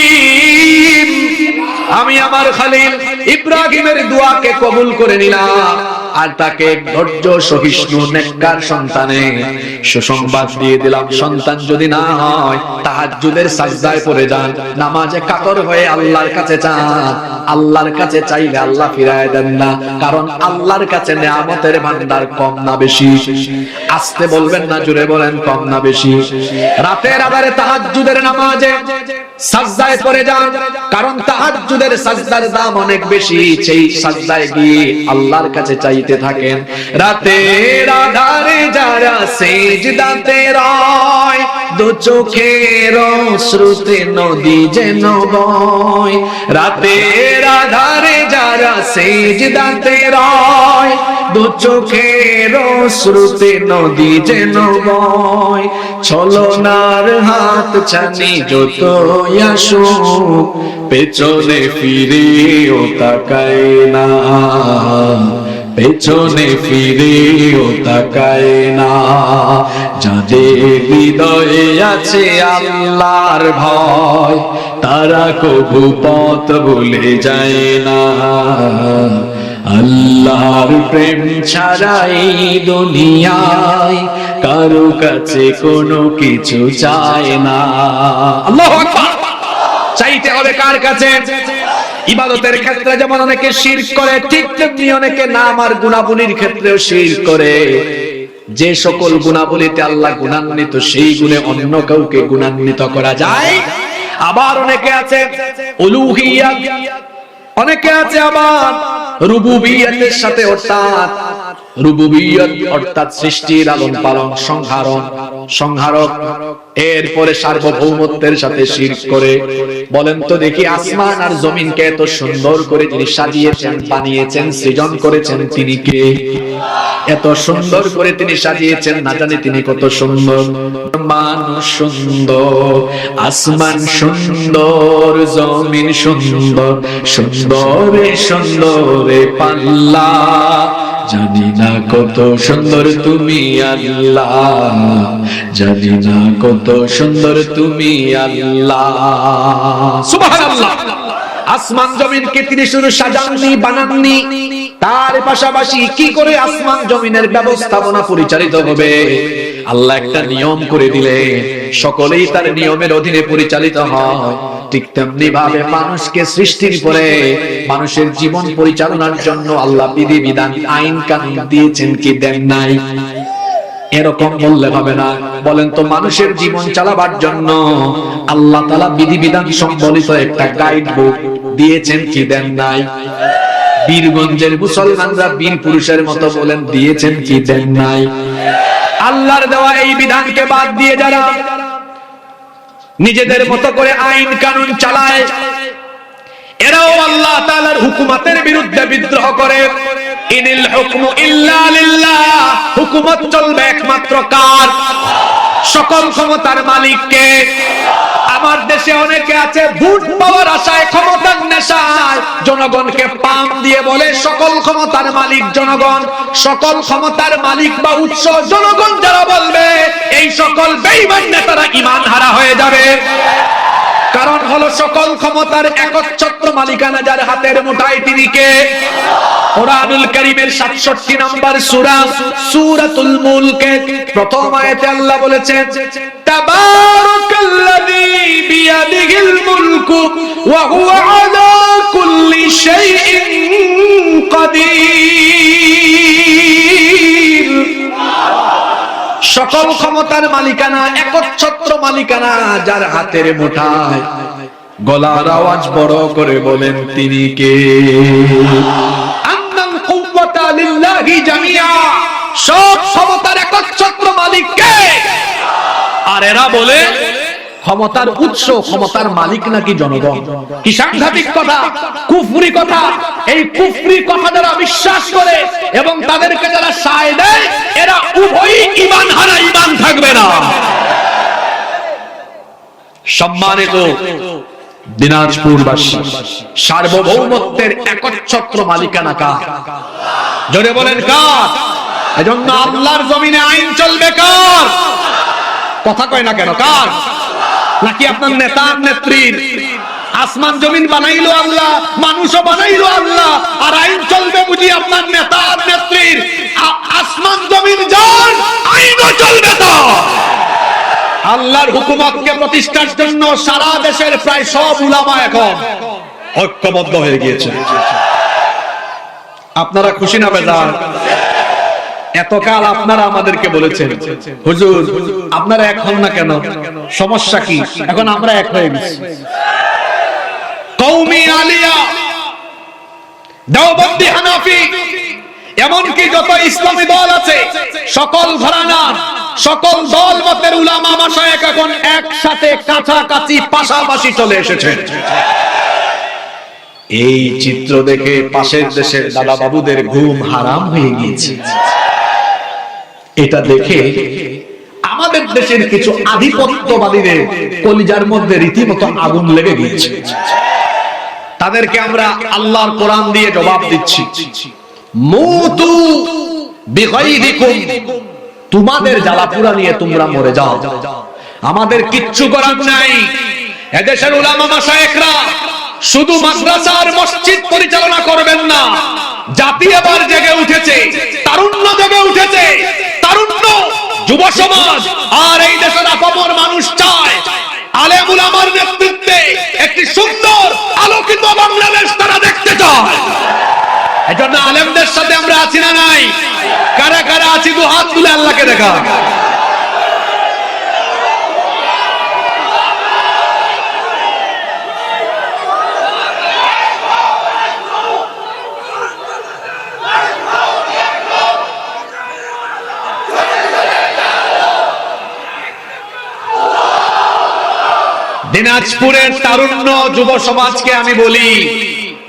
আমি আমার খলিল ইব্রাহিমের দোয়াকে কবুল করে নিলাম আর তাকে ধৈর্য সহিষ্ণু নেককার সন্তানে সুসংবাদ দিয়ে দিলাম। সন্তান যদি না হয় তাহাজ্জুদের সাজদায় পড়ে যান, নামাজে কাতর হয়ে আল্লাহর কাছে চান। আল্লাহর কাছে চাইলে আল্লাহ ফিরায় দেন না, কারণ আল্লাহর কাছে নেয়ামতের ভান্ডার কম না বেশি? আস্তে বলবেন না, জোরে বলেন, কম না বেশি? রাতের আধারে তাহাজ্জুদের নামাজে সাজদায় পড়ে যান, কারণ তাহাজ্জুদের সাজদার দাম অনেক বেশি। সেই সাজদায় গিয়ে আল্লাহর কাছে চাইতে থাকেন। রাতের আধারে যারা সিজদাতে রয়, দু চোখের অশ্রুতে নদী যেন বয়। রাতের আধারে যারা সিজদাতে রয়, দু চোখের অশ্রুতে নদী যেন বয়। ছলনার হাত ছানি যত আসুক, পেছনে ফিরেও তাকায় না, পেছনে ফিরেও তাকায় না। যাদের হৃদয়ে আছে আল্লাহর ভয়, তারা কবু পথ ভুলে যায় না। আল্লাহর প্রেম ছাড়া এই দুনিয়ায় কারো কাছে কোনো কিছু চায় না। আল্লাহু আকবার। চাইতে হবে কার কাছে? ইবাদতের ক্ষেত্রে যেমন অনেকে শিরক করে, ঠিক তেমনি অনেকে নাম আর গুণাবলীর ক্ষেত্রেও শিরক করে। যে সকল গুণাবলীতে আল্লাহ গুণান্বিত, সেই গুণে অন্য কাউকে গুণান্বিত করা যায়। আবার অনেকে আছে উলুহিয়াত, অনেকে আছে আবার রুবুবিয়তের সাথে, অর্থাৎ রুবুবিয়ত অর্থাৎ সৃষ্টির লালন পালন, সংহারক, এরপরে সার্বভৌমত্বের সাথে শিরক করে। বলেন তো দেখি, আসমান আর জমিনকে এত সুন্দর করে যিনি সাজিয়েছেন, বানিয়েছেন, সৃজন করেছেন, তিনি কে? এত সুন্দর করে তিনি সাজিয়েছেন, না জানি তিনি কত সুন্দর। মানুষ সুন্দর, আসমান সুন্দর, জমিন সুন্দর, সুন্দরে সুন্দরে পাল্লা, জানি না কত সুন্দর তুমি আল্লাহ, জানি না কত সুন্দর তুমি আল্লাহ। সুবহানাল্লাহ। আসমান জমিনকে তিনি শুধু সাজাননি, বানাননি, তার পাশাপাশি কি করে আসমান জমিনের ব্যবস্থাপনা পরিচালিত হবে আল্লাহ একটা নিয়ম করে দিলেন, সকলেই তার নিয়মের অধীনে পরিচালিত হয়। ঠিক তেমনি ভাবে মানুষকে সৃষ্টির পরে মানুষের জীবন পরিচালনার জন্য আল্লাহ বিধি বিধান, আইন কানুন দিয়েছেন কি দেন নাই? এরকম বললে হবে না। বলেন তো, মানুষের জীবন চালাবার জন্য আল্লাহ তাআলা বিধি বিধান সম্বলিত একটা গাইড বুক দিয়েছেন কি দেন নাই? বীরগঞ্জের মুসলমানরা বীর পুরুষের মতো বলেন, দিয়েছেন কি দেন নাই? আল্লাহর দেওয়া এই বিধানকে বাদ দিয়ে যারা নিজেদের মতো করে আইন কানুন চালায়, এরাও আল্লাহ তাআলার হুকুমতের বিরুদ্ধে বিদ্রোহ করে। ইনিল হুকমু ইল্লা লিল্লাহ, হুকুমত চলবে একমাত্র কার? সকল ক্ষমতার মালিককে। আমার দেশে অনেকে আছে ভোট পাওয়ার আশায়, ক্ষমতার নেশায় জনগণকে পাম দিয়ে বলে সকল ক্ষমতার মালিক জনগণ। সকল ক্ষমতার মালিক বা উৎস জনগণ যারা বলবে, এই সকল বেঈমান নেতারা ঈমান হারা হয়ে যাবে। কারণ হলো সকল ক্ষমতার একচ্ছত্র মালিকানা যার হাতের মুঠায়, তিনি কে? কোরআনুল কারীমের 67 নম্বর সূরা সূরাতুল মুলকে প্রথম আয়াতে আল্লাহ বলেছেন, তাবারাকাল্লাযী বিয়াদিহিল মুলকু ওয়া হুয়া আলা কুল্লি শাইইন কাদির। সকল ক্ষমতার মালিকানা, একচ্ছত্র মালিকানা যার হাতের মুঠায়। গলার আওয়াজ বড় করে বলেন, তিনি কে? আন্নাল কুওয়াতা লিল্লাহি জামিআ, সব ক্ষমতার একচ্ছত্র মালিক কে? আর এরা বলে ক্ষমতার উৎস, ক্ষমতার মালিক নাকি জনগণ। কি সাংঘাতিক কথা, কুফরি কথা। এই কুফরি কথা যারা বিশ্বাস করে এবং তাদেরকে যারা সায় দেয়, এরা উভয়ই ঈমান হারা, ঈমান থাকবে না। সম্মানিত দিনাজপুরবাসী, সার্বভৌমত্বের একচ্ছত্র মালিকানা কার? জোরে বলেন কার? এজন্য আল্লাহর জমিনে আইন চলবে কার? কথা কয় না কেন? কার? নাকি আপনার নেতা নেত্রীর? আসমান জমিন বানাইলো আল্লাহ, মানুষও বানাইলো আল্লাহ, আর আইন চলবে বুঝি আপনার নেতা নেত্রীর? আসমান জমিন যার, আইনও চলবে তো। আল্লাহর হুকুমতকে প্রতিষ্ঠার জন্য সারা দেশের প্রায় সব উলামা এখন ঐক্যবদ্ধ হয়ে গিয়েছে। আপনারা খুশি না বেজার? এতকাল আপনারা আমাদেরকে বলেছেন, হুজুর আপনারা এক হন না কেন, সমস্যা কি? এখন আমরা এক হয়ে গেছি। কওমি আলিয়া, দেওবন্দি, হানাফি, এমনকি যত ইসলামী দল আছে, সকল ঘরানা, সকল দল মতের উলামা মাশায়েখ এখন একসাথে, কাছাকাছি, পাশাপাশি চলে এসেছে। এই চিত্র দেখে পাশের দেশের দাদা বাবুদের ঘুম হারাম হয়ে গিয়েছে। এটা দেখে আমাদের দেশের কিছু আধিপত্যবাদীদের কলিজার মধ্যে রীতিমতো আগুন লেগে গিয়েছে। তাদেরকে আমরা আল্লাহর কোরআন দিয়ে জবাব দিচ্ছি, মুতু বিগাইদিকুম, তোমাদের জ্বালাপুরা নিয়ে তোমরা মরে যাও, আমাদের কিচ্ছু করার নাই। এদেশের উলামা মাশায়েখরা শুধু মাদ্রাসা আর মসজিদ পরিচালনা করবেন না, জাতি এবার জেগে উঠেছে, তারুণ্য জেগে উঠেছে। তারুণ্য, যুব সমাজ আর এই দেশের আপামর মানুষ চায় আলেম উলামার নেতৃত্বে একটি সুন্দর আলোকিত বাংলাদেশ তারা দেখতে চায়। এজন্য আলেমদের সাথে আমরা আছি না নাই? কারা কারা আছি দু হাত তুলে আল্লাহকে দেখা। দিনাজপুরের তারুণ্য যুব সমাজকে আমি বলি,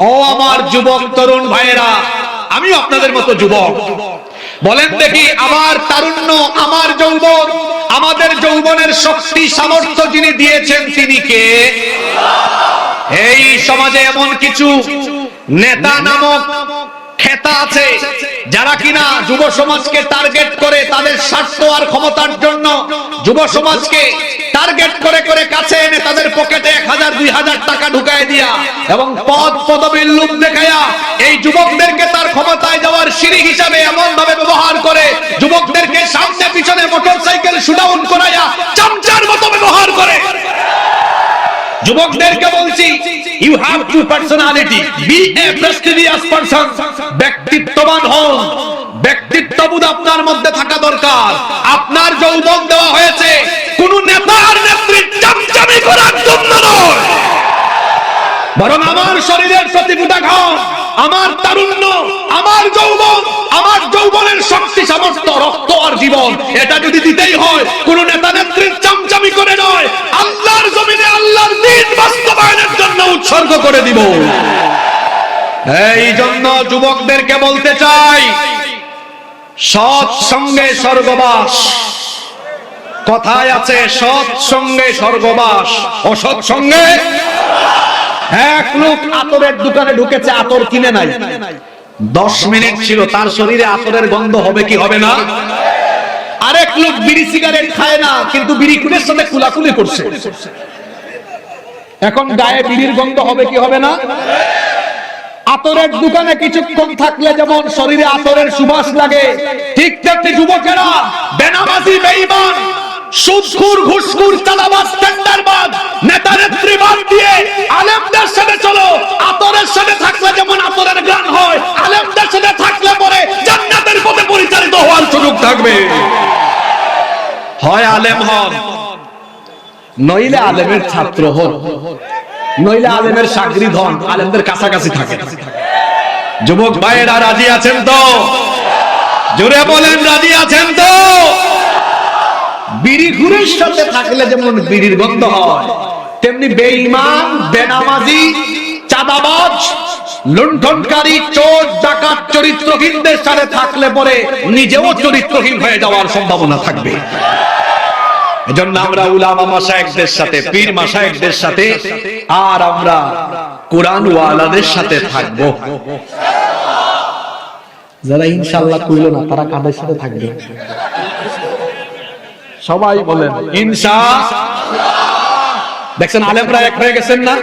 ও আমার যুবক তরুণ ভাইয়েরা, আমিও আপনাদের মতো যুবক। বলেন দেখি, আমার তারুণ্য, আমার যৌবন, আমাদের যৌবনের শক্তি সামর্থ্য যিনি দিয়েছেন তিনি কে? এই সমাজে এমন কিছু নেতা নামক খেতা আছে যারা কিনা যুব সমাজকে টার্গেট করে তাদের স্বার্থ আর ক্ষমতার জন্য যুব সমাজকে টার্গেট করে করে কাছে এনে তাদের পকেটে 1000-2000 টাকা ঢুকায় দিয়া এবং পদ পদবীর লোভ দেখায়া এই যুবকদেরকে তার ক্ষমতায় যাওয়ার সিঁড়ি হিসাবে এমন ভাবে ব্যবহার করে যুবকদেরকে সামনে পিছনে মোটরসাইকেল শুডাউন করায়া চামচার মতো ব্যবহার করে। যুবকদেরকে বলছি, you have to personality, be a prestigious person. ব্যক্তিত্ববান হন, ব্যক্তিত্ববোধ আপনার মধ্যে থাকা দরকার। আপনার যৌবন দেওয়া হয়েছে কোন নেতার নেতৃত্ব চামচামি করার জন্য নয়, বরং আমার শরীরের প্রতি ফুটা ঘাম, আমার তারুণ্য, আমার যৌবন, আমার যৌবনের শক্তি সামর্থ্য, রক্ত আর জীবন, এটা যদি দিতেই হয় কোন নেতা নেত্রীর চামচামি করে নয়, আল্লাহর জমিনে আল্লাহর দ্বীন বাস্তবায়নের জন্য উৎসর্গ করে দিব। এই জন্য যুবকদেরকে বলতে চাই, সৎ সঙ্গে স্বর্গবাস। কথায় আছে সৎ সঙ্গে স্বর্গবাস, অসৎ সঙ্গে। এক লোক আতরের দোকানে ঢুকেছে, আতর কিনে নাই, 10 মিনিট ছিল, তার শরীরে আতরের গন্ধ হবে কি হবে না? আরেক লোক বিড়ি সিগারেট খায় না, কিন্তু বিড়ি কুলের সাথে কুলাকুলি করছে, এখন গায়ে বিড়ির গন্ধ হবে কি হবে না? আতরের দোকানে কিছুক্ষণ থাকলে যেমন শরীরে আতরের সুবাস লাগে, ঠিক তেমনি যুবকেরা বেনামাজি, বেঈমান, সুদখোর, ঘুষখোর, চাঁদাবাজ, টেন্ডারবাজ, নেতা নেত্রীবাদ দিয়ে আলেমদের সাথে চলো। আতরের সাথে থাকলে যেমন আতরের গান হয়, আলেমদের সাথে থাকলে পরে জান্নাতের পথে পরিচালিত হওয়ার সুযোগ থাকবে। হয় আলেম হন, নইলে আলেমের ছাত্র হন, নইলে আলেমের শাগরিদ হন, আলেমদের কাছাকাছি থাকে। যুবক ভাইয়েরা রাজি আছেন তো? জোরে বলেন, রাজি আছেন তো? বিড়ি ঘুরের সাথে থাকলে যেমন বিড়ির গন্ধ হয়, তেমনি বেঈমান, বেনামাজি, চাঁদাবাজ, লুণ্ঠনকারী, চোর, ডাকাত, চরিত্রহীনদের সাথে থাকলে পরে নিজেও চরিত্রহীন হয়ে যাওয়ার সম্ভাবনা থাকবে। এজন্য আমরা উলামা মাশায়েখদের সাথে, পীর মাশায়েখদের সাথে, আর আমরা কোরআন ওয়ালাদের সাথে থাকব। যারা ইনশাআল্লাহ কইল না তারা কাদের সাথে থাকবে? সবাই বলেন ইনশাআল্লাহ। দেখছেন আলেমরা এক হয়ে গেছেন না?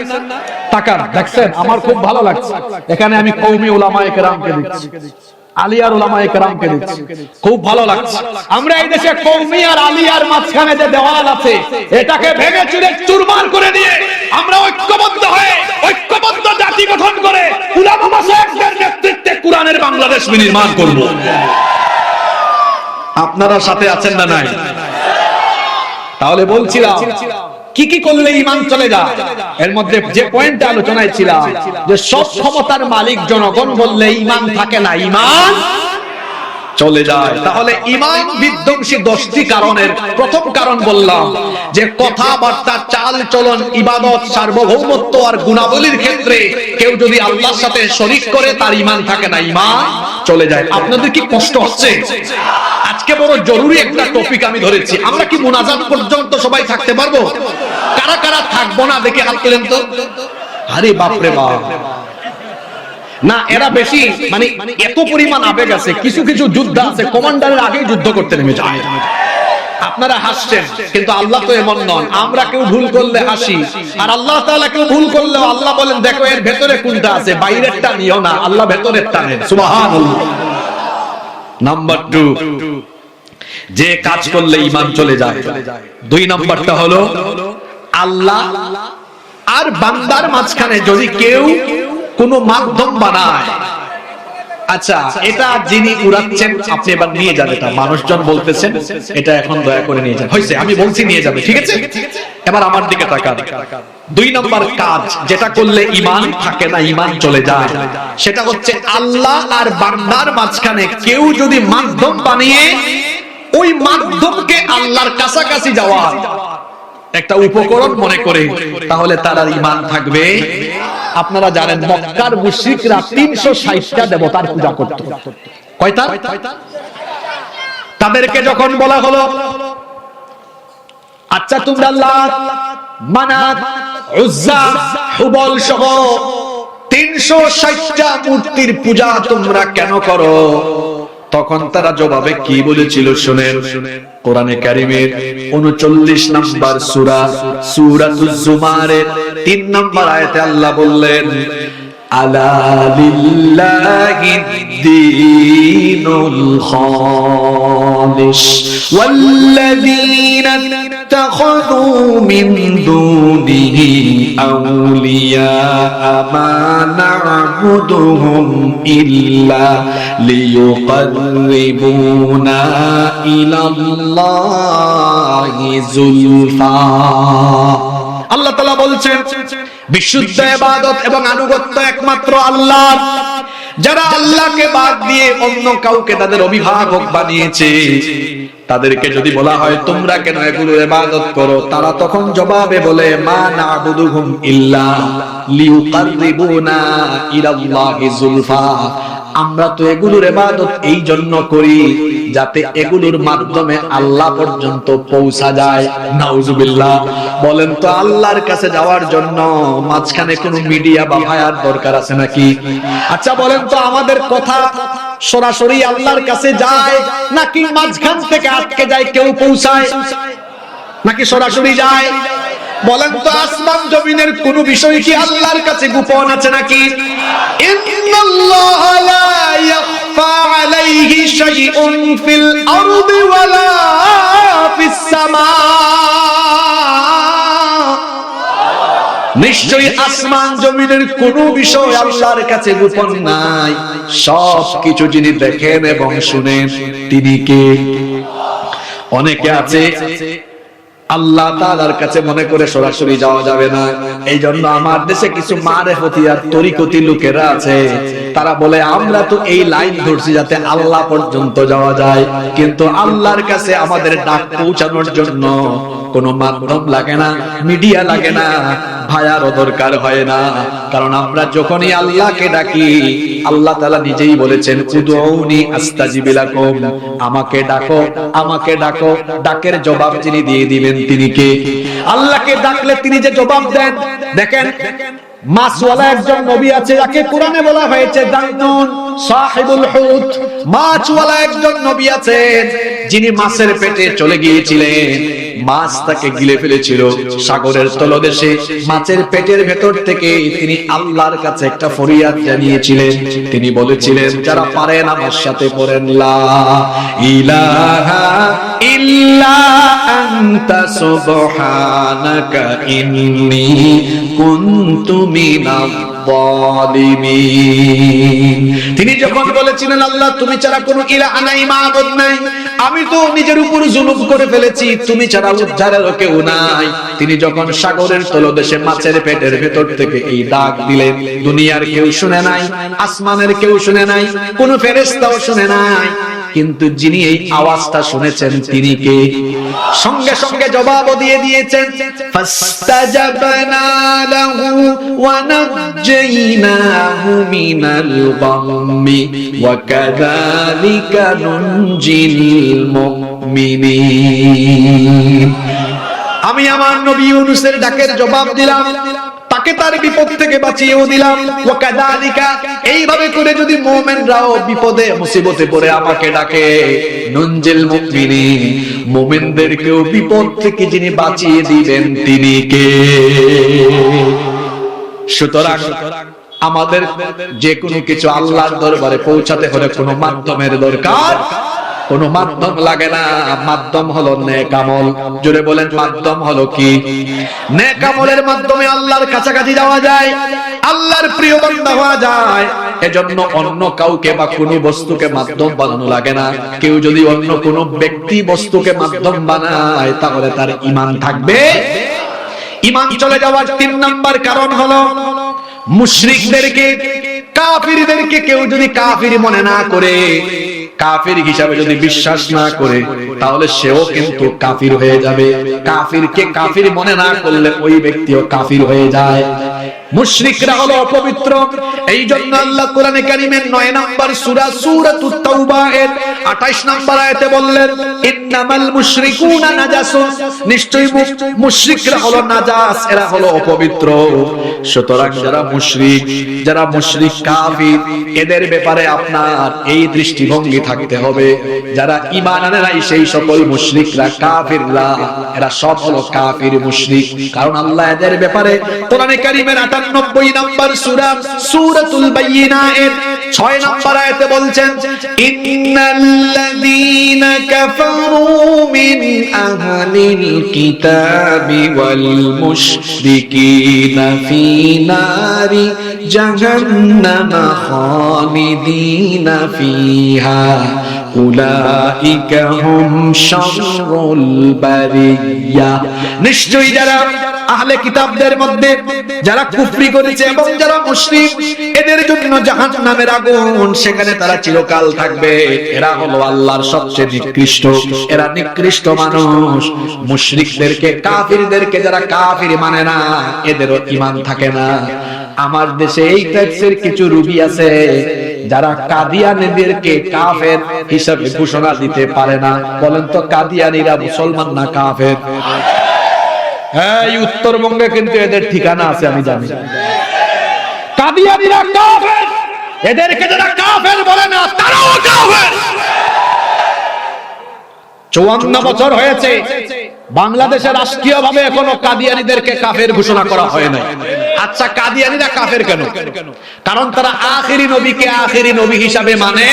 তাকান, দেখছেন আমার খুব ভালো লাগছে। এখানে আমি কওমি উলামায়ে কেরামকে দিচ্ছি, আলিয়ার উলামায়ে কেরামকে দিচ্ছি, খুব ভালো লাগছে। আমরা এই দেশে কওমি আর আলিয়ার মাঝখানে যে দেওয়াল আছে, এটাকে ভেঙে চুরে চুরমার করে দিয়ে আমরা ঐক্যবদ্ধ হয়ে ঐক্যবদ্ধ জাতি গঠন করে উলামা মাশায়েখদের নেতৃত্বে কোরআনের বাংলাদেশ নির্মাণ করব। আপনারা সাথে আছেন না নাই? তাহলে বলছিলাম কি কি করলে ঈমান চলে যায়। এর মধ্যে যে পয়েন্টে আলোচনায় ছিলাম যে সব ক্ষমতার মালিক জনগণ বললে ঈমান থাকে না, ঈমান চলে যায়। তাহলে ঈমান বিধ্বংসী 10টি কারণের প্রথম কারণ বললাম যে কথাবার্তা, চাল চলন, ইবাদত, সার্বভৌমত্ব আর গুণাবলীর ক্ষেত্রে কেউ যদি আল্লাহর সাথে শরীক করে তার ঈমান থাকে না, ঈমান চলে যায়। আপনাদের কি কষ্ট হচ্ছে? আজকে বড় জরুরি একটা টপিক আমি ধরেছি। আমরা কি মুনাজাত পর্যন্ত সবাই থাকতে পারবো? কারা কারা থাকবো না দেখে হাত তোলেন তো। আরে বাপ রে বাপ, না এরা বেশি মানে এত পরিমাণ আবেগ আছে। কিছু কিছু যুদ্ধ আছে কমান্ডারের আগেই যুদ্ধ করতে নেমে যায়। আপনারা হাসছেন, কিন্তু আল্লাহ তো এমন নন। আমরা কেউ ভুল করলে হাসি, আর আল্লাহ তাআলা কেউ ভুল করলেও আল্লাহ বলেন দেখো এর ভেতরে কোনটা আছে, বাইরেরটা নিও না, আল্লাহ ভেতরেরটা নেন। সুবহানাল্লাহ। নাম্বার 2, যে কাজ করলে ঈমান চলে যায়। 2 নাম্বারটা হলো আল্লাহ আর বান্দার মাঝখানে যদি কেউ কোনো মাধ্যম বানায়। আচ্ছা, এটা যিনি উড়াচ্ছেন আপনি এবার নিয়ে যান, এটা মানুষজন বলতেছেন, এটা এখন দয়া করে নিয়ে যান। হইছে, আমি বলছি নিয়ে যাবে, ঠিক আছে? এবার আমার দিকে তাকান। 2 নম্বর কাজ যেটা করলে ঈমান থাকে না, ঈমান চলে যায়, সেটা হচ্ছে আল্লাহ আর বান্দার মাঝখানে কেউ যদি মাধ্যম বানিয়ে ওই মাধ্যমকে আল্লাহর কাছাকাছি যাওয়ার একটা উপকরণ মনে করে, তাহলে তার ঈমান থাকবে। আপনারা জানেন মক্কার মুশরিকরা 360টা দেবতার পূজা করত। কয়টা? তাদেরকে যখন বলা হলো আচ্ছা তোমরা লাত, মানাত, উজ্জা, হুবল সহ 360টা মূর্তির পূজা তোমরা কেন করো, তখন তারা জবাবে কি বলেছিল শুনেন। কোরআনে কারীমের 39 নম্বর সূরা সূরাতুজ জুমারের 3 নম্বর আয়াতে আল্লাহ বললেন আলা লিল্লাহিদ দীনুল খালিস ওয়াল্লাযীনা ইত্তাখাযু মিন দুনিহি আউলিয়া মা না'বুদুহুম ইল্লা লিয়ুকাররিবুনা ইলাল্লাহি যুলফা। আল্লাহ তাআলা বলছেন বিশুদ্ধ ইবাদত এবং আনুগত্য একমাত্র আল্লাহর। যারা আল্লাহকে বাদ দিয়ে অন্য কাউকে তাদের অভিভাবক বানিয়েছে, তাদেরকে যদি বলা হয় তোমরা কেন এগুলোর ইবাদত করো, তারা তখন জবাবে বলে মা না'বুদুহুম ইল্লা লিয়ুকাররিবুনা ইলাল্লাহি যুলফা। আমরা তো এগুলোর ইবাদত এই জন্য করি যাতে এগুলোর মাধ্যমে আল্লাহ পর্যন্ত পৌঁছা যায়। নাউজুবিল্লাহ। বলেন তো আল্লাহর কাছে যাওয়ার জন্য মাঝখানে কোনো মিডিয়া বা ভায়ার দরকার আছে নাকি? আচ্ছা বলেন তো আমাদের কথা সরাসরি আল্লাহর কাছে যায় নাকি মাঝখান থেকে আটকে যায়, কেউ পৌঁছায় নাকি সরাসরি যায়? বলেন তো আসমান জমিনের কোন বিষয় কি আল্লাহর কাছে গোপন আছে নাকি? ইন্নাল্লাহা লা ইয়াখফা আলাইহি শাইউন ফিল আরদি ওয়ালা ফিস সামা। নিশ্চয়ই আসমান জমিনের কোন বিষয় আল্লাহর কাছে গোপন নাই। সব কিছু যিনি দেখেন এবং শুনেন তিনি কে? অনেকে আছে আল্লাহ তাআলার কাছে মনে করে সরাসরি যাওয়া যাবে না। এই জন্য আমার দেশে কিছু মারেফতি আর তরিকতি লোকেরা আছে, তারা বলে আমরা তো এই লাইন ধরছি যাতে আল্লাহ পর্যন্ত যাওয়া যায়, কিন্তু আল্লাহর কাছে আমাদের ডাক পৌঁছানোর জন্য কোনো মাধ্যম লাগে না, মিডিয়া লাগে না, ভায়ারও দরকার হয় না। কারণ আমরা যখনই আল্লাহকে ডাকি আল্লাহ তাআলা নিজেই বলেছেন উদউনি আস্তাজিব লাকুম, আমাকে ডাকো, আমাকে ডাকো। ডাকের জবাব যিনি দিয়ে দিবেন তিনি কে? আল্লাহকে ডাকলে তিনি যে জবাব দেন। দেখেন মাছওয়ালা একজন নবী আছে যাকে কোরআনে বলা হয়েছে দান্নুন সাহিবুল হুত। মাছওয়ালা একজন নবী আছেন যিনি মাছের পেটে চলে গিয়েছিলেন, মাছ তাকে গিলে ফেলেছিল সাগরের তলদেশে। মাছের পেটের ভেতর থেকে তিনি আল্লাহর কাছে একটা ফরিয়াদ জানিয়েছিলেন। তিনি বলেছিলেন যারা পারেন আমার সাথে পড়েন লা ইলাহা ইল্লা আনতা সুবহানাকা ইন্নী কুনতু মিনাজ জালিমিন। তিনি যখন বলেছিলেন আল্লাহ তুমি ছাড়া কোনো ইলাহ নাই, মাবুদ নাই, আমি তো নিজের উপর জুলুম করে ফেলেছি, তুমি ছাড়া উদ্ধারের কেউ নাই। তিনি যখন সাগরের তলদেশে মাছের পেটের ভেতর থেকে এই ডাক দিলেন, দুনিয়ার কেউ শুনে নাই, আসমানের কেউ শুনে নাই, কোন ফেরেশতাও শুনে নাই, কিন্তু যিনি এই আওয়াজটা শুনেছেন তিনি কে? সঙ্গে সঙ্গে জবাব দিয়ে দিয়েছেন ফাস্তাজাবনা লাহু ওয়া নাজ্জাইনাহু মিনাল গাম্মি ওয়া কাযালিকা নুনজিল মুমিনিন। আমি আমার নবী ইউনূসের ডাকের জবাব দিলাম, তাকে তার বিপদ থেকে বাঁচিয়েও দিলাম। ওয়া কাযালিকা, এইভাবে করে যদি মুমিনরাও বিপদে মুসিবতে পড়ে আমাকে ডাকে, নুনজিল মুমিনিন, মুমিনদেরকেও বিপদ থেকে যিনি বাঁচিয়ে দিবেন তিনি কে? সুতরাং আমাদের যে কোনো কিছু আল্লাহর দরবারে পৌঁছাতে হলে কোনো মাধ্যমের দরকার, কোনো মাধ্যম লাগে না। মাধ্যম হলো নেক আমল। জোরে বলেন, মাধ্যম হলো কি? নেক আমলের মাধ্যমে আল্লাহর কাছাকাছি যাওয়া যায়, আল্লাহর প্রিয় বান্দা হওয়া যায়। এজন্য অন্য কাউকে বা কোনো বস্তুকে মাধ্যম বানানো লাগে না। কেউ যদি অন্য কোনো ব্যক্তি বস্তুকে মাধ্যম বানায় তাহলে তার ঈমান থাকবে। ঈমান চলে যাওয়ার 3 নাম্বার কারণ হলো মুশরিকদেরকে, কাফিরদেরকে কেউ যদি কাফির মনে না করে, কাফির হিসাবে যদি বিশ্বাস না করে, তাহলে সেও কিন্তু কাফির হয়ে যাবে। কাফিরকে কাফির মনে না করলে ওই ব্যক্তিও কাফির হয়ে যায়। মুশরিকরা হলো অপবিত্র। এই জন্য আল্লাহ কোরআনে কারীমের 9 নম্বর সূরা সূরাতুত তাওবা এর 28 নম্বর আয়াতে বললেন, ইন্নামাল মুশরিকুনা নাজাসুন, নিশ্চয়ই মুশরিকরা হলো নাজাস, এরা হলো অপবিত্র। সুতরাং যারা মুশরিক কাফির, এদের ব্যাপারে আপনার এই দৃষ্টিভঙ্গি থাকতে হবে। যারা ঈমান আনে নাই সেই সকল মুশরিকরা, কাফিররা, এরা সব হলো কাফির মুশরিক। কারণ আল্লাহ এদের ব্যাপারে কোরআনে কারীমের 98 নম্বর সূরা সূরাতুল বাইয়িনা এর 6 নম্বর আয়াতে বলছেন, ইন্নাল্লাযীনা কাফারু মিন আহলিল কিতাবি ওয়াল মুশরিকিনা ফী নারি জাহান্নামা খালিদিনা ফীহা উলাইকা হুম শাররুল বারিয়া। নিশ্চয়ই যারা আহলে কিতাবদের মধ্যে যারা কুফরি করেছে এবং যারা মুশরিক, এদের জন্য জাহান্নামের আগুন, সেখানে তারা চিরকাল থাকবে। এরা হলো আল্লাহর সবচেয়ে নিকৃষ্ট, এরা নিকৃষ্ট মানুষ। মুশরিকদেরকে, কাফিরদেরকে যারা কাফির মানে না, এদেরও ঈমান থাকে না। আমার দেশে এই টাইপের কিছু রুগী আছে যারা কাদিয়ানীদেরকে কাফের হিসাবে ঘোষণা দিতে পারে না। বলেন তো, কাদিয়ানীরা মুসলমান না কাফের? হ্যাঁ, উত্তরবঙ্গে কিন্তু এদের ঠিকানা আছে, আমি জানি। কাদিয়ানীরা কাফের, এদেরকে যারা কাফের বলে না তারাও কাফের। 54 বছর হয়েছে বাংলাদেশে রাষ্ট্রীয়ভাবে এখনো কাদিয়ানীদেরকে কাফের ঘোষণা করা হয় নাই। আচ্ছা, কাদিয়ানীরা কাফের কেন? কারণ তারা আখেরি নবীকে আখেরি নবী হিসাবে মানে।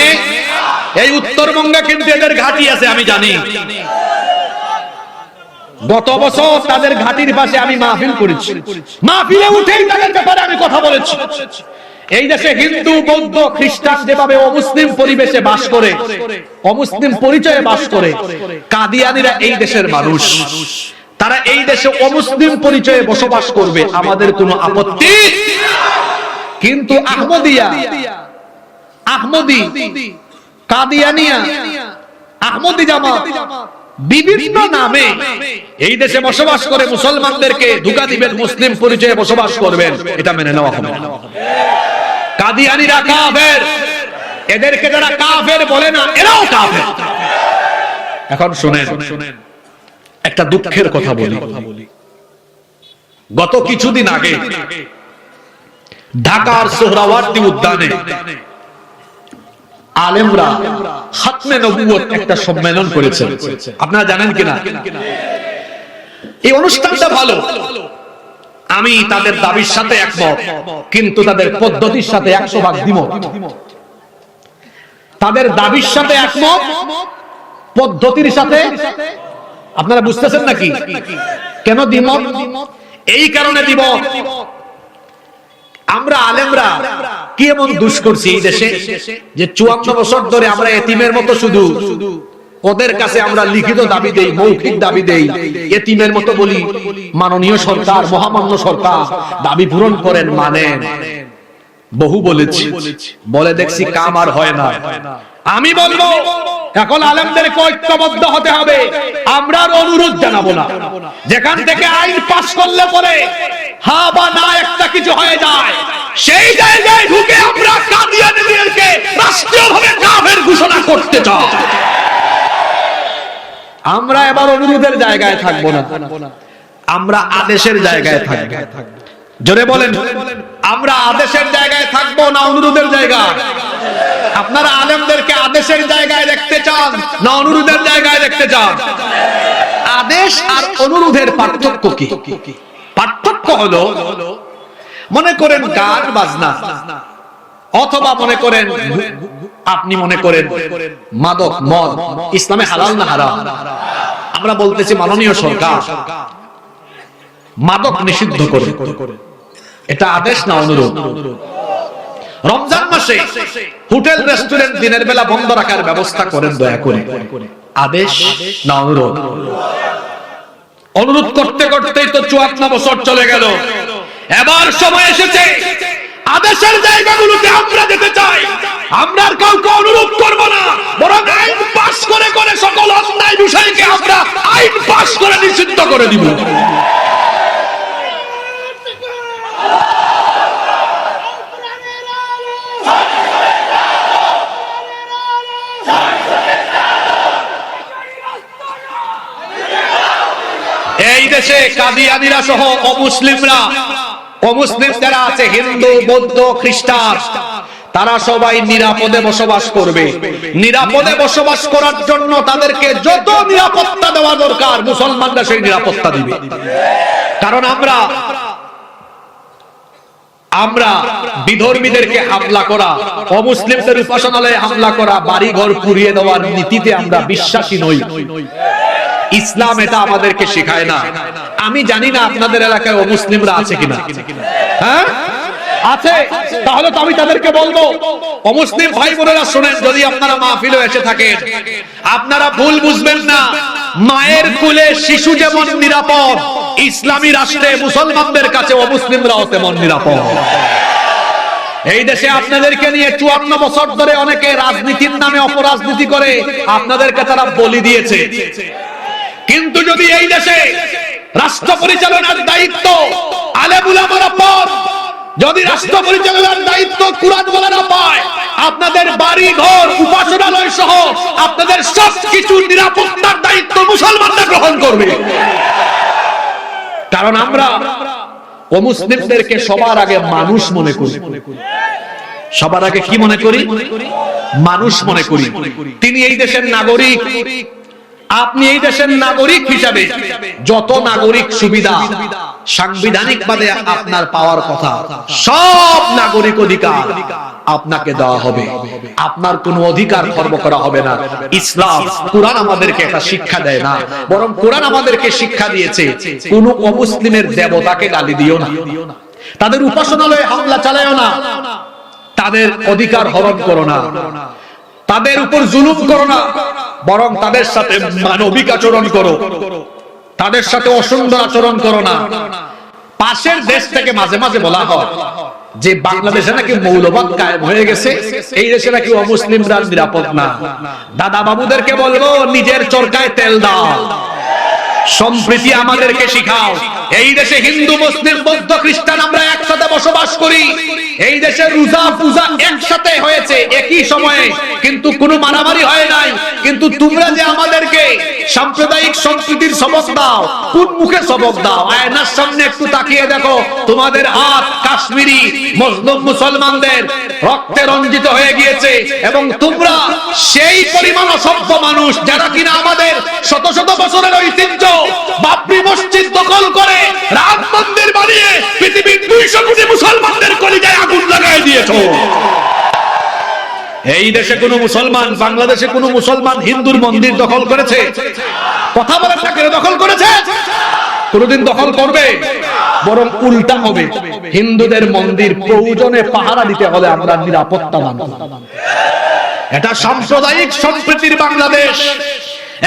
এই উত্তরবঙ্গে কিন্তু এদের ঘাঁটি আছে, আমি জানি। গত বছর তাদের ঘাটির পাশে আমি মাহফিল করেছি, মাহফিলে উঠেই তাদের ব্যাপারে আমি কথা বলেছি। এই দেশে হিন্দু, বৌদ্ধ, খ্রিস্টান যেভাবে অমুসলিম পরিবেশে বাস করে, অমুসলিম পরিচয়ে বাস করে, কাদিয়ানীরা এই দেশের মানুষ। তারা এই দেশে অমুসলিম পরিচয়ে বসবাস করবে, আমাদের কোনো আপত্তি। কিন্তু আহমদিয়া, আহমদি, কাদিয়ানিয়া, আহমদি জামাত বিভিন্ন নামে এই দেশে বসবাস করে মুসলমানদেরকে ধোঁকা দিবেন, মুসলিম পরিচয়ে বসবাস করবেন, এটা মেনে নেওয়া হবে না। কাদিয়ানীরা কাফের, এদেরকে যারা কাফের বলে না এরাও কাফের। এখন শুনেন, একটা দুঃখের কথা বলি। গত কিছুদিন আগে ঢাকার সোহরাওয়ার্দী উদ্যানে আলেমরা খাতমে নবুয়ত একটা সম্মেলন করেছেন। আপনারা জানেন কিনা? এই অনুষ্ঠানটা ভালো, আমি তাদের দাবির সাথে একমত, কিন্তু তাদের পদ্ধতির সাথে 100 ভাগ দ্বিমত। তাদের দাবির সাথে একমত, পদ্ধতির সাথে আপনারা বুঝতেছেন নাকি? কেন দ্বিমত? এই কারণে দ্বিমত, আমরা আলেমরা কি এমন দোষ করছি এই দেশে যে 54 বছর ধরে আমরা এতিমের মতো শুধু ওদের কাছে আমরা লিখিত দাবি দেই, মৌখিক দাবি দেই, এতিমের মতো বলি, মাননীয় সরকার, মহামান্য সরকার দাবি পূরণ করেন, মানেন। বহু বলেছি, বলে দেখছি কাম আর হয় না। আমি বলবো এখন আলেমদেরকে ঐক্যবদ্ধ হতে হবে। আমরা আর অনুরোধ জানাবো না, যেখান থেকে আইন পাস করলে পরে হ্যাঁ বা না একটা কিছু হয়ে যায়, সেই জায়গায় ঢুকে আমরা কাদিয়ানীদেরকে রাষ্ট্রীয়ভাবে কাফের ঘোষণা করতে চাই। আমরা এবার অনুরোধের জায়গায় থাকবো না, আমরা আদেশের জায়গায় থাকবো। জোরে বলেন, আমরা আদেশের জায়গায় থাকবো না অনুরোধের জায়গায়? আপনারা আলেমদেরকে আদেশের জায়গায় দেখতে চান না অনুরোধের জায়গায় দেখতে চান? আদেশ আর অনুরোধের পার্থক্য কি? পার্থক্য হলো, মনে করেন গান বাজনা, অথবা মনে করেন আপনি মনে করেন মাদক মদ, ইসলামে হালাল না হারাম? আমরা বলতেছি মাননীয় সরকার মাদক নিষিদ্ধ করে, এটা আদেশ না অনুরোধ? রমজান মাসে হোটেল রেস্টুরেন্ট দিনের বেলা বন্ধ রাখার ব্যবস্থা করেন দয়া করে, আদেশ না অনুরোধ? অনুরোধ করতে করতেই তো 54 বছর চলে গেল। এবার সময় এসেছে আদেশের জায়গাগুলোতে আমরা যেতে চাই। আমরা আর কাউকে অনুরোধ করব না, বরং আইন পাস করে করে সকল অন্যায় বিষয়কে আমরা আইন পাস করে নিষিদ্ধ করে দিব। এই দেশে কাদিয়ানীরা সহ অমুসলিমরা, অমুসলিম যারা আছে, হিন্দু, বৌদ্ধ, খ্রিস্টান, তারা সবাই নিরাপদে বসবাস করবে। নিরাপদে বসবাস করার জন্য তাদেরকে যত নিরাপত্তা দেওয়া দরকার মুসলমানরা সেই নিরাপত্তা দিবে। কারণ আমরা বিধর্মীদেরকে হামলা করা, অমুসলিমদের উপাসনালয়ে হামলা করা, বাড়ি ঘর পুড়িয়ে দেওয়ার নীতিতে আমরা বিশ্বাসী নই। ইসলাম এটা আমাদেরকে শেখায় না। আমি জানি না আপনাদের এলাকায় অমুসলিমরা আছে কিনা। হ্যাঁ আছে, তাহলে তো আমি তাদেরকে বলবো, অমুসলিম ভাই বোনেরা শুনেন, যদি আপনারা মাহফিলে এসে থাকেন, আপনারা ভুল বুঝবেন না। মায়ের কোলে শিশু যেমন নিরাপদ, ইসলামী রাষ্ট্রে মুসলমানদের কাছে অমুসলিমরাও তেমন নিরাপদ। এই দেশে আপনাদেরকে নিয়ে 54 বছর ধরে অনেকে রাজনীতির নামে অপরাজনীতি করে, আপনাদেরকে তারা বলি দিয়েছে। কিন্তু যদি এই দেশে রাষ্ট্র পরিচালনার দায়িত্ব আলেম উলামারা পান, যদি রাষ্ট্র পরিচালনার দায়িত্ব কুরআন ওয়ালারা পায়, আপনাদের বাড়ি ঘর উপাসনালয় সহ আপনাদের সবকিছু নিরাপত্তার দায়িত্ব মুসলমানরা গ্রহণ করবে। কারণ আমরা অমুসলিমদেরকে সবার আগে মানুষ মনে করি। সবার আগে কি মনে করি? মানুষ মনে করি। তিনি এই দেশের নাগরিক, আপনি এই দেশের নাগরিক হিসাবে যত নাগরিক সুবিধা সাংবিধানিক ভাবে আপনার পাওয়ার কথা, সব নাগরিক অধিকার আপনাকে দেওয়া হবে। আপনার কোনো অধিকার খর্ব করা হবে না। ইসলাম, কুরআন আমাদেরকে এটা শিক্ষা দেয় না, বরং কুরআন আমাদেরকে শিক্ষা দিয়েছে কোন অমুসলিমের দেবতাকে গালি দিও না, তাদের উপাসনালয়ে হামলা চালায়ও না, তাদের অধিকার হরণ করো না, তাদের উপর জুলুম করো না, বরং তাদের সাথে মানবিক আচরণ করো, তাদের সাথে অসুন্দর আচরণ করো না। পাশের দেশ থেকে মাঝে মাঝে বলা হয় যে বাংলাদেশে নাকি মৌলবাদ কায়েম হয়ে গেছে, এই দেশে নাকি অমুসলিমরা নিরাপদ না। দাদা বাবুদেরকে বলবো, নিজের চরকায় তেল দাও, সম্প্রীতি আমাদেরকে শিখাও। এই দেশে হিন্দু, মুসলিম, বৌদ্ধ, খ্রিস্টান আমরা একসাথে বসবাস করি। এই দেশে রোজা পূজা একসাথে হয়েছে একই সময়ে, কিন্তু কোনো মারামারি হয় নাই। কিন্তু তোমরা যে আমাদেরকে সাম্প্রদায়িক সম্প্রীতির সবক দাও, কোন মুখে সবক দাও? আয়নার সামনে একটু তাকিয়ে দেখো, তোমাদের হাত কাশ্মীরি মজলুম মুসলমানদের রক্তে রঞ্জিত হয়ে গিয়েছে, এবং তোমরা সেই পরিমাণ অসভ্য মানুষ যারা কিনা আমাদের শত শত বছরের ঐতিহ্য বাবরি মসজিদ দখল করে রাম মন্দির বানিয়ে পৃথিবীর 200 কোটি মুসলমানদের কলিজায় আগুন লাগাই দিয়েছো। এই দেশে কোন মুসলমান, বাংলাদেশে কোন মুসলমান হিন্দুর মন্দির দখল করেছে? কথা বলেন না, কেন দখল করেছে? কোনদিন দখল করবে? বরং উল্টা হবে। হিন্দুদের মন্দির প্রয়োজনে পাহারা দিতে হলে আমরা নিরাপত্তা মানব। এটা সাম্প্রদায়িক সম্প্রীতির বাংলাদেশ।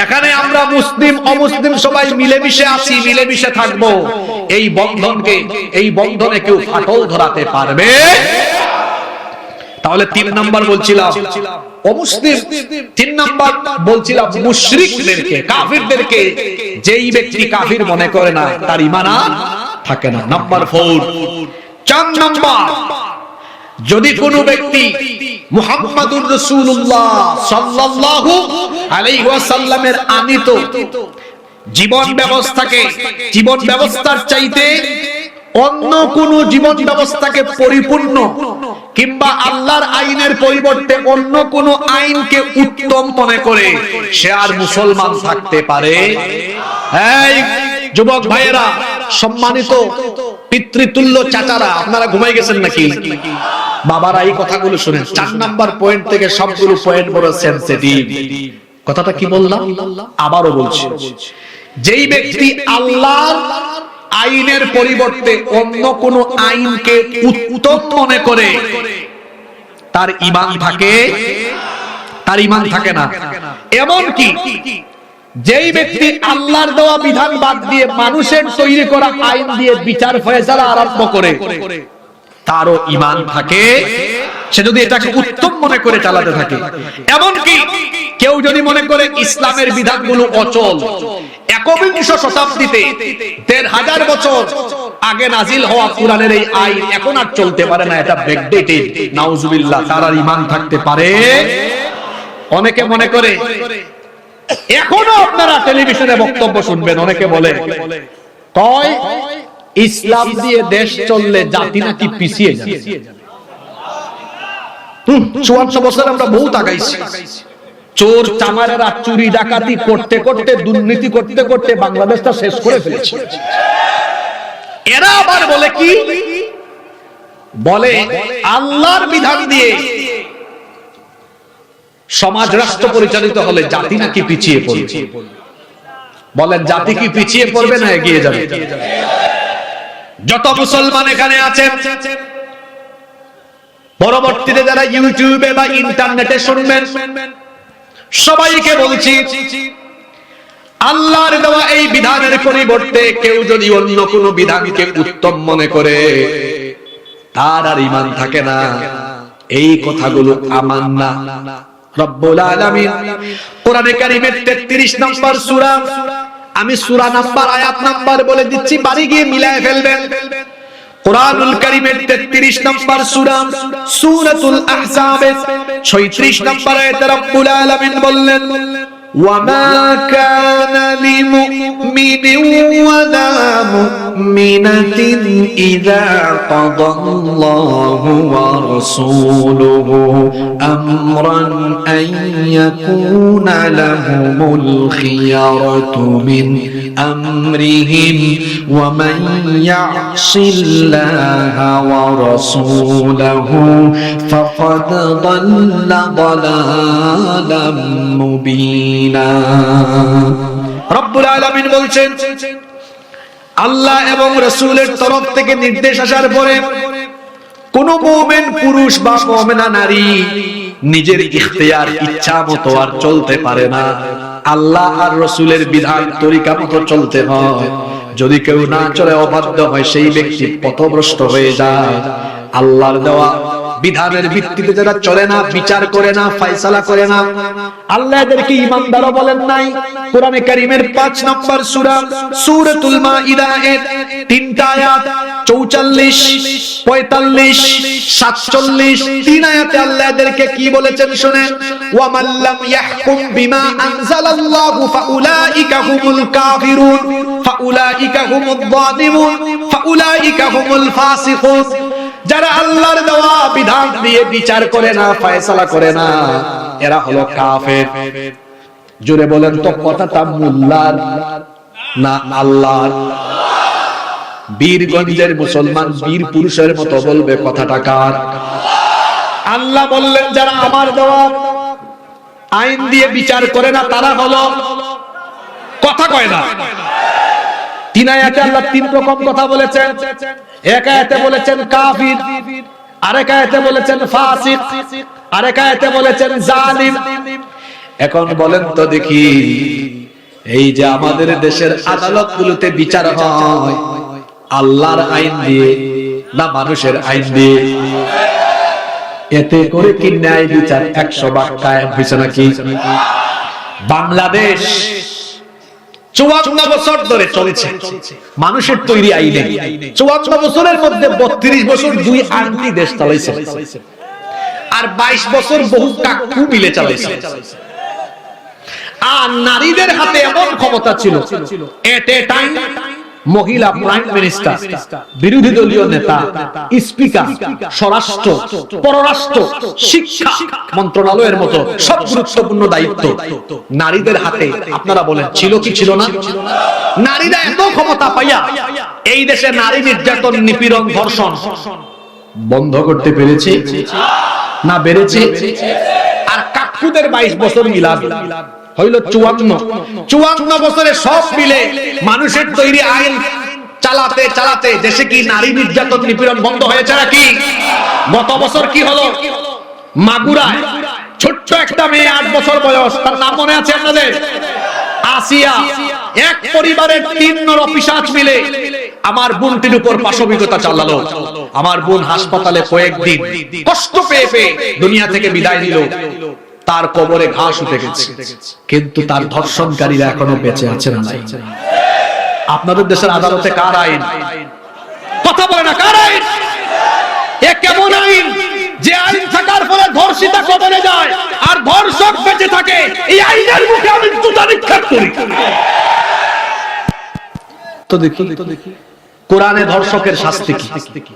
এখানে আমরা মুসলিম অমুসলিম সবাই মিলেমিশে আছি, মিলেমিশে থাকবো। এই বন্ধনে কেউ ফাটল ধরাতে পারবে? তাহলে 3 নাম্বার বলছিলাম অমুসলিম, 3 নাম্বার বলছিলাম মুশরিকদেরকে, কাফিরদেরকে। যেই ব্যক্তি কাফির মনে করে না, তার ঈমান থাকে না। নাম্বার 4, 4 নাম্বার, যদি কোনো ব্যক্তি মুহাম্মাদুর রাসূলুল্লাহ সাল্লাল্লাহু আলাইহি ওয়াসাল্লামের আনিত জীবন ব্যবস্থার চাইতে অন্য কোন জীবন ব্যবস্থাকে পরিপূর্ণ কিংবা আল্লাহর আইনের পরিবর্তে অন্য কোন আইনকে উত্তম মনে করে সে আর মুসলমান থাকতে পারে? এই যুবক ভাইয়েরা, সম্মানিত পিতৃতুল্য চাচারা, আপনারা ঘুমাই গেছেন নাকি? বাবারা এই কথাগুলো শুনেন। 4 নাম্বার পয়েন্ট থেকে সবগুলো পয়েন্ট বড় সেনসিটিভ। কথাটা কি বললাম? আবারও বলছি, যেই ব্যক্তি আল্লাহর আইনের পরিবর্তে অন্য কোন আইনকে উত্তম মনে করে তার ঈমান থাকে? তার ঈমান থাকে না। এমন কি যেই ব্যক্তি আল্লাহর দেওয়া বিধান বাদ দিয়ে মানুষের তৈরি করা আইন দিয়ে বিচার ফয়সালা আরম্ভ করে তারও ঈমান থাকে, সে যদি এটাকে উত্তম মনে করে চালাতে থাকে। এমন কি কেউ যদি মনে করে ইসলামের বিধানগুলো অচল, একবিংশ শতাব্দীতে ১৫০০ বছর আগে নাজিল হওয়া কুরআনের এই আইন এখন আর চলতে পারে না, এটা ব্যাকডেটেড, নাউজুবিল্লাহ, তার আর ঈমান থাকতে পারে? অনেকে মনে করে, এখনো আপনারা টেলিভিশনে বক্তব্য শুনবেন, অনেকে বলে কয় ইসলাম দিয়ে দেশ চললে জাতি নাকি পিছিয়ে যাবে। ৪০০ বছর আমরা বহুত আগাইছি। চোর চামারেরা চুরি ডাকাতি করতে করতে, দুর্নীতি করতে করতে বাংলাদেশটা শেষ করে ফেলেছে। এরা আবার বলে কি? বলে আল্লাহর বিধান দিয়ে সমাজ রাষ্ট্র পরিচালিত হলে জাতি নাকি পিছিয়ে পড়বে। বলেন, জাতি কি পিছিয়ে পড়বে না এগিয়ে যাবে? যত মুসলমান এখানে আছেন, পরবর্তীতে যারা ইউটিউবে বা ইন্টারনেটে শুনবেন, সবাইকে বলছি, আল্লাহর দেওয়া এই বিধানের পরিবর্তে কেউ যদি অন্য কোন বিধানকে উত্তম মনে করে তার আর ঈমান থাকে না। এই কথাগুলো আমার না, রব্বুল আলামিন কোরআনে কারীমের 33 নম্বর সূরা, আমি সূরা নাম্বার আয়াত নাম্বার বলে দিচ্ছি, বাড়ি গিয়ে মিলায় ফেলবেন। কোরআনুল কারীমের 33 নম্বর সূরা সূরাতুল আহজাব 36 নম্বর আয়াতে রব্বুল আলামিন বললেন, ওয়ামা কানা লিমুমিনিন ওয়ালা মুমিনাতিন ইযা কাদাল্লাহু ওয়া রাসূলুহু আমরান আন ইয়াকুনা লাহুমুল খিয়ারাতু মিন আমরিহিম ওয়া মান ইয়াসিল্লাহা ওয়া রাসূলুহু ফাকাদ দাল্লা দালালাম মুবিনা। রব্বুল আলামিন বলছেন, আল্লাহ এবং রাসূলের তরফ থেকে নির্দেশ আসার পরে কোন মুমিন পুরুষ বা মুমিনা নারী নিজের ইখতিয়ার, ইচ্ছা মতো আর চলতে পারে না। আল্লাহ আর রাসূলের বিধান তরিকা মতো চলতে হয়। যদি কেউ না চলে, অবাধ্য হয়, সেই ব্যক্তি পথভ্রষ্ট হয়ে যায়। আল্লাহর দেওয়া বিধানের ভিত্তিতে যারা চলে না, বিচার করে না, ফয়সালা করে না, আল্লাহ এদেরকে ঈমানদারও বলেন নাই। কোরআনে কারীমের 5 নম্বর সূরা সূরাতুল মাইদা এর 3টা আয়াত 44, 45, 47, 3 আয়াতে আল্লাহ এদেরকে কি বলেছেন শুনেন, ওয়া মান লাম ইয়াহকুম বিমা আনজালাল্লাহু ফাউলাইকা হুমুল কাফিরুন ফাউলাইকা হুমুদ যালিমুন ফাউলাইকা হুমুল ফাসিকুন। যারা আল্লাহর দেওয়া বিধান দিয়ে বিচার করে না, ফয়সালা করে না, এরা হলো কাফের। জোরে বলেন তো, কথাটা মোল্লার না আল্লাহর? বীরগঞ্জের মুসলমান বীর পুরুষের মতো বলবে কথাটা কার? আল্লাহ বললেন, যারা আমার দেওয়া আইন দিয়ে বিচার করে না তারা হলো, কথা কয় না। 3 আয়াতে আল্লাহ 3 রকম কথা বলেছেন। এক আয়াতে বলেছেন কাফির, আরেক আয়াতে বলেছেন ফাসিক, আরেক আয়াতে বলেছেন জালিম। এখন বলেন তো দেখি, এই যে আমাদের দেশের আদালতগুলোতে বিচার হয়, আল্লাহর আইন দিয়ে না মানুষের আইন দিয়ে? এতে করে কি ন্যায় বিচার 100% কায়েম হয়েছে নাকি? বাংলাদেশ 54 বছর ধরে চলেছে মানুষের তৈরি আইনে। 54 বছরের মধ্যে 32 বছর 2 আন্টি দেশ চালাইছে, আর 22 বছর বহু কাকু মিলে চালাইছে। আর নারীদের হাতে এমন ক্ষমতা ছিল, এট এ টাইম মহিলা প্রাইম মিনিস্টার, বিরোধী দলীয় নেতা, স্পিকার, স্বরাষ্ট্র, পররাষ্ট্র, শিক্ষা মন্ত্রণালয়ের মতো সব গুরুত্বপূর্ণ দায়িত্ব নারীদের হাতে। আপনারা বলেন ছিল কি ছিল না? নারীরা এত ক্ষমতা পাইয়া এই দেশে নারী নির্যাতন, নিপীড়ন, ধর্ষণ বন্ধ করতে পেরেছে না বেড়েছে? আর কাকুদের 22 বছর মিলাদ হইল 54 বছরে সব মিলে মানুষের তৈরি আইন চালাতে চালাতে দেশে কি নারী নির্যাতন, নিপীড়ন বন্ধ হয়েছে নাকি? গত বছর কি হলো? মাগুরায় ছোট্ট একটা মেয়ে 8 বছর বয়স, তার নাম মনে আছে আপনাদের? আসিয়া। এক পরিবারের 3 নরপিশাচ মিলে আমার বোনটির উপর পাশবিকতা চালালো। আমার বোন হাসপাতালে কয়েকদিন কষ্ট পেয়ে পেয়ে দুনিয়া থেকে বিদায় নিল। তার কবরে ঘাস উঠে গেছে, কিন্তু তার ধর্ষণকারীরা এখনো বেঁচে আছে না নাই? আপনাদের দেশের আদালতে কার আইন? কথা বলে না, কার আইন? এ কেমন আইন যে আইন থাকার ফলে ধর্ষিতা কবরে যায় আর ধর্ষক বেঁচে থাকে? এই আইনের মুখে আমি জুতা নিক্ষেপ করি। তো দেখি কোরআনে ধর্ষকের শাস্তি কি?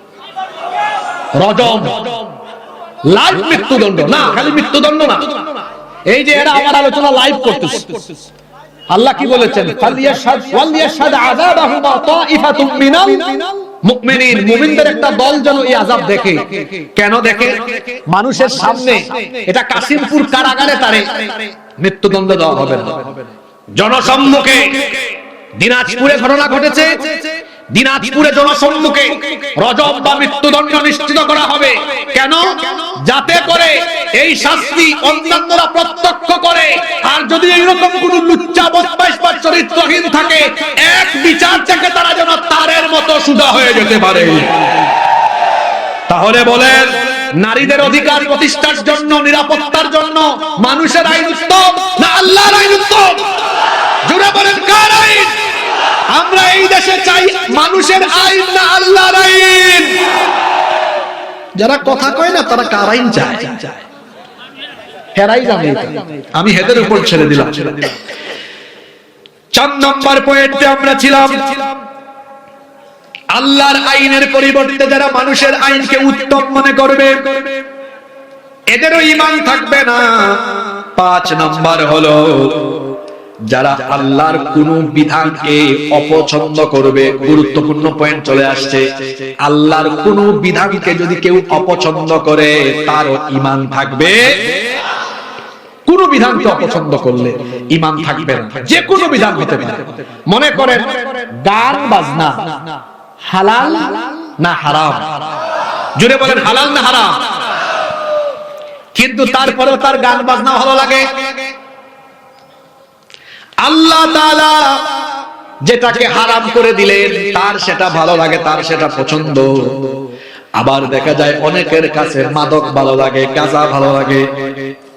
রজম, লাইভ মৃত্যুদণ্ড। না, খালি মৃত্যুদণ্ড না, এই যে এরা আমার আলোচনা লাইভ করতেছে, আল্লাহ কি বলেছেন? ফালিয়াশহাদ ওয়ালিয়াশহাদ আযাবাহুমা তাইফাতুম মিনাল মুমিনিন। মুমিনদের একটা দল যেন এই আযাব দেখে। কেন দেখে? মানুষের সামনে, এটা কাশিমপুর কারাগারে তারে মৃত্যুদণ্ড দেওয়া হবে না, জনসম্মুখে। দিনাজপুরে ঘটনা ঘটেছে, দিনাজপুরে জনসম্মুখে রজব বা মৃত্যুদণ্ড নিশ্চিত করা হবে। কেন? যাতে করে এই শাস্তি অন্যান্যরা প্রত্যক্ষ করে, আর যদি এইরকম কোন লুচ্চা বদমাইশ বা চরিত্রহীন থাকে, এক বিচার থেকে তারা যেন তারের মতো সুদা হয়ে যেতে পারে। তাহলে বলেন, নারীদের অধিকার প্রতিষ্ঠার জন্য, নিরাপত্তার জন্য মানুষের আইন উত্তম না আল্লাহর আইন উত্তম? জোরে বলেন, কার আইন? আমরা এই দেশে চাই মানুষের আইন না আল্লাহর আইন? যারা কথা কয় না তারা কার আইন চায়? হেরাই জানে। আমি হেদের উপর ছেড়ে দিলাম। 4 নম্বর পয়েন্টে আমরা ছিলাম, আল্লাহর আইনের পরিবর্তে যারা মানুষের আইনকে উত্তম মনে করবে এদেরও ঈমান থাকবে না। 5 নম্বর হলো, যারা আল্লাহর কোন বিধানকে অপছন্দ করবে। গুরুত্বপূর্ণ পয়েন্ট চলে আসছে। আল্লাহর কোন বিধানকে যদি কেউ অপছন্দ করে তারও ঈমান থাকবে। কোন বিধানকে অপছন্দ করলে ঈমান থাকবে না। যে কোনো বিধান হতে পারে। মনে করেন গান বাজনা হালাল না হারাম? জুড়ে বলেন, হালাল না হারাম? কিন্তু তারপরেও তার গান বাজনা ভালো লাগে। আল্লাহ তাআলা যেটাকে হারাম করে দিলেন তার সেটা ভালো লাগে, তার সেটা পছন্দ। আবার দেখা যায় অনেকের কাছে মাদক ভালো লাগে, গাঁজা ভালো লাগে,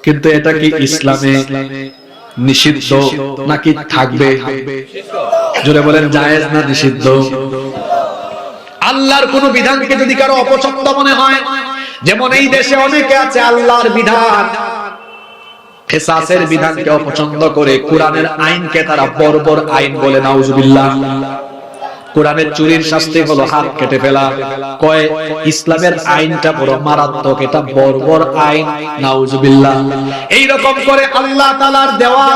কিন্তু এটা কি ইসলামে নিষিদ্ধ নাকি থাকবে? জোরে বলেন, জায়েজ না নিষিদ্ধ? আল্লাহর কোন বিধানকে যদি কারো অপছন্দ মনে হয়, যেমন এই দেশে অনেকে আছে আল্লাহর বিধান, কিসাসের বিধানকে অপছন্দ করে, কোরআনের আইনকে তারা বর্বর আইন বলে। নাউজুবিল্লাহ। কোরআনের চুরির শাস্তি হলো হাত কেটে ফেলা। কয় ইসলামের আইনটা বড় মারাত্মক, এটা বর্বর আইন। নাউজুবিল্লাহ। এই রকম করে আল্লাহ তাআলার দেওয়া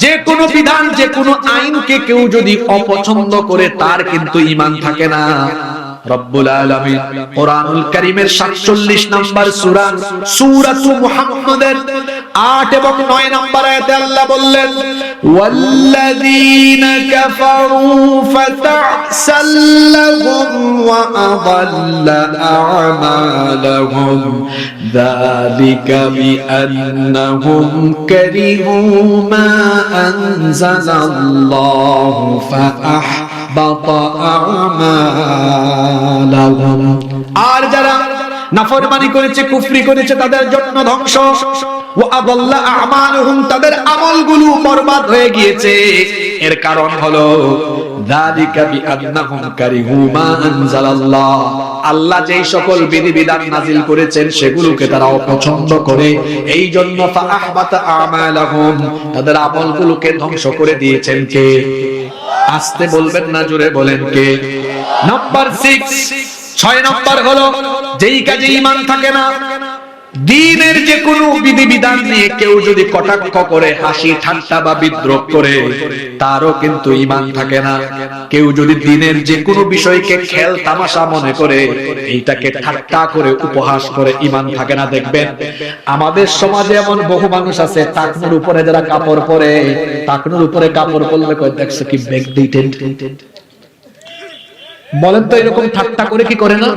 যে কোনো বিধান, যে কোনো আইনকে কেউ যদি অপছন্দ করে তার কিন্তু ঈমান থাকে না। রব্বুল আলামিন কোরআনুল কারীমের 47 নম্বর সূরা সূরাতুল মুহাম্মাদের 8 এবং 9 নম্বর আয়াতে আল্লাহ বললেন, ওয়াল্লাযীনা কাফারু ফাতা'সাল্লাহুম ওয়া আযাল্লা আ'মালাহুম যালিকা বিআন্নাহুম কারিহু মা আনজালাল্লাহু ফাআহবাতা আ'মালাহুম। আর যারা নাফরমানি করেছে, কুফরি করেছে, তাদের জন্য ধ্বংস। ওয়া আযাল্লা আ'মালুহুম, তাদের আমলগুলো বরবাদ হয়ে গিয়েছে। এর কারণ হলো যালিকা বিআন্নাহুম কারিহু মা আনজালাল্লাহ, আল্লাহ যেই সকল বিধিবিধান নাজিল করেছেন সেগুলোকে তারা অপছন্দ করে, এই জন্য ফাআহবাতা আ'মালাহুম, তাদের আমলগুলোকে ধ্বংস করে দিয়েছেন কে? আসতে বলবেন না, জোরে বলেন কে? নাম্বার 6, 6 নাম্বার হলো যেই কাজে ঈমান থাকে না, দ্বীনের যে কোনো বিধিবিধান নিয়ে কেউ যদি কটাক্ষ করে, হাসি ঠাট্টা বা বিদ্রোহ করে, তারও কিন্তু ঈমান থাকে না। কেউ যদি দ্বীনের যে কোনো বিষয়কে খেল তামাশা মনে করে, এইটাকে ঠাট্টা করে উপহাস করে, ঈমান থাকে না। দেখবেন আমাদের সমাজে এমন বহু মানুষ আছে, টাকনুর উপরে যারা কাপড় পরে, টাকনুর উপরে কাপড় পরলে কয় দেখছো কি ব্যাগ দিতেন। বলেন তো এরকম ঠাট্টা করে কি করে না?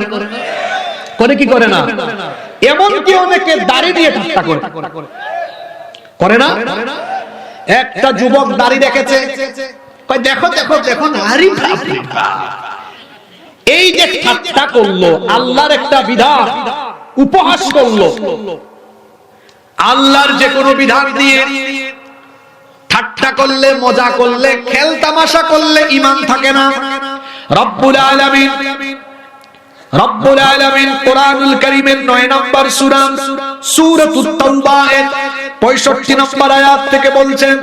করে কি করে না? এমনকি অনেকে দাড়ি দিয়ে ঠাট্টা করে, করে না? একটা যুবক দাড়ি রেখেছে, কয় দেখো দেখো দেখো না, আরে বাপ রে বাপ। এই যে ঠাট্টা করলো, আল্লাহর একটা বিধান উপহাস করলো। আল্লাহর যে কোনো বিধান দিয়ে ঠাট্টা করলে, মজা করলে, খেল তামাশা করলে ঈমান থাকে না। রব্বুল আলামিন কোরআনুল কারীমের 9 নম্বর সূরা সূরাতুত তাওবা 65 নম্বর আয়াত থেকে বলছেন,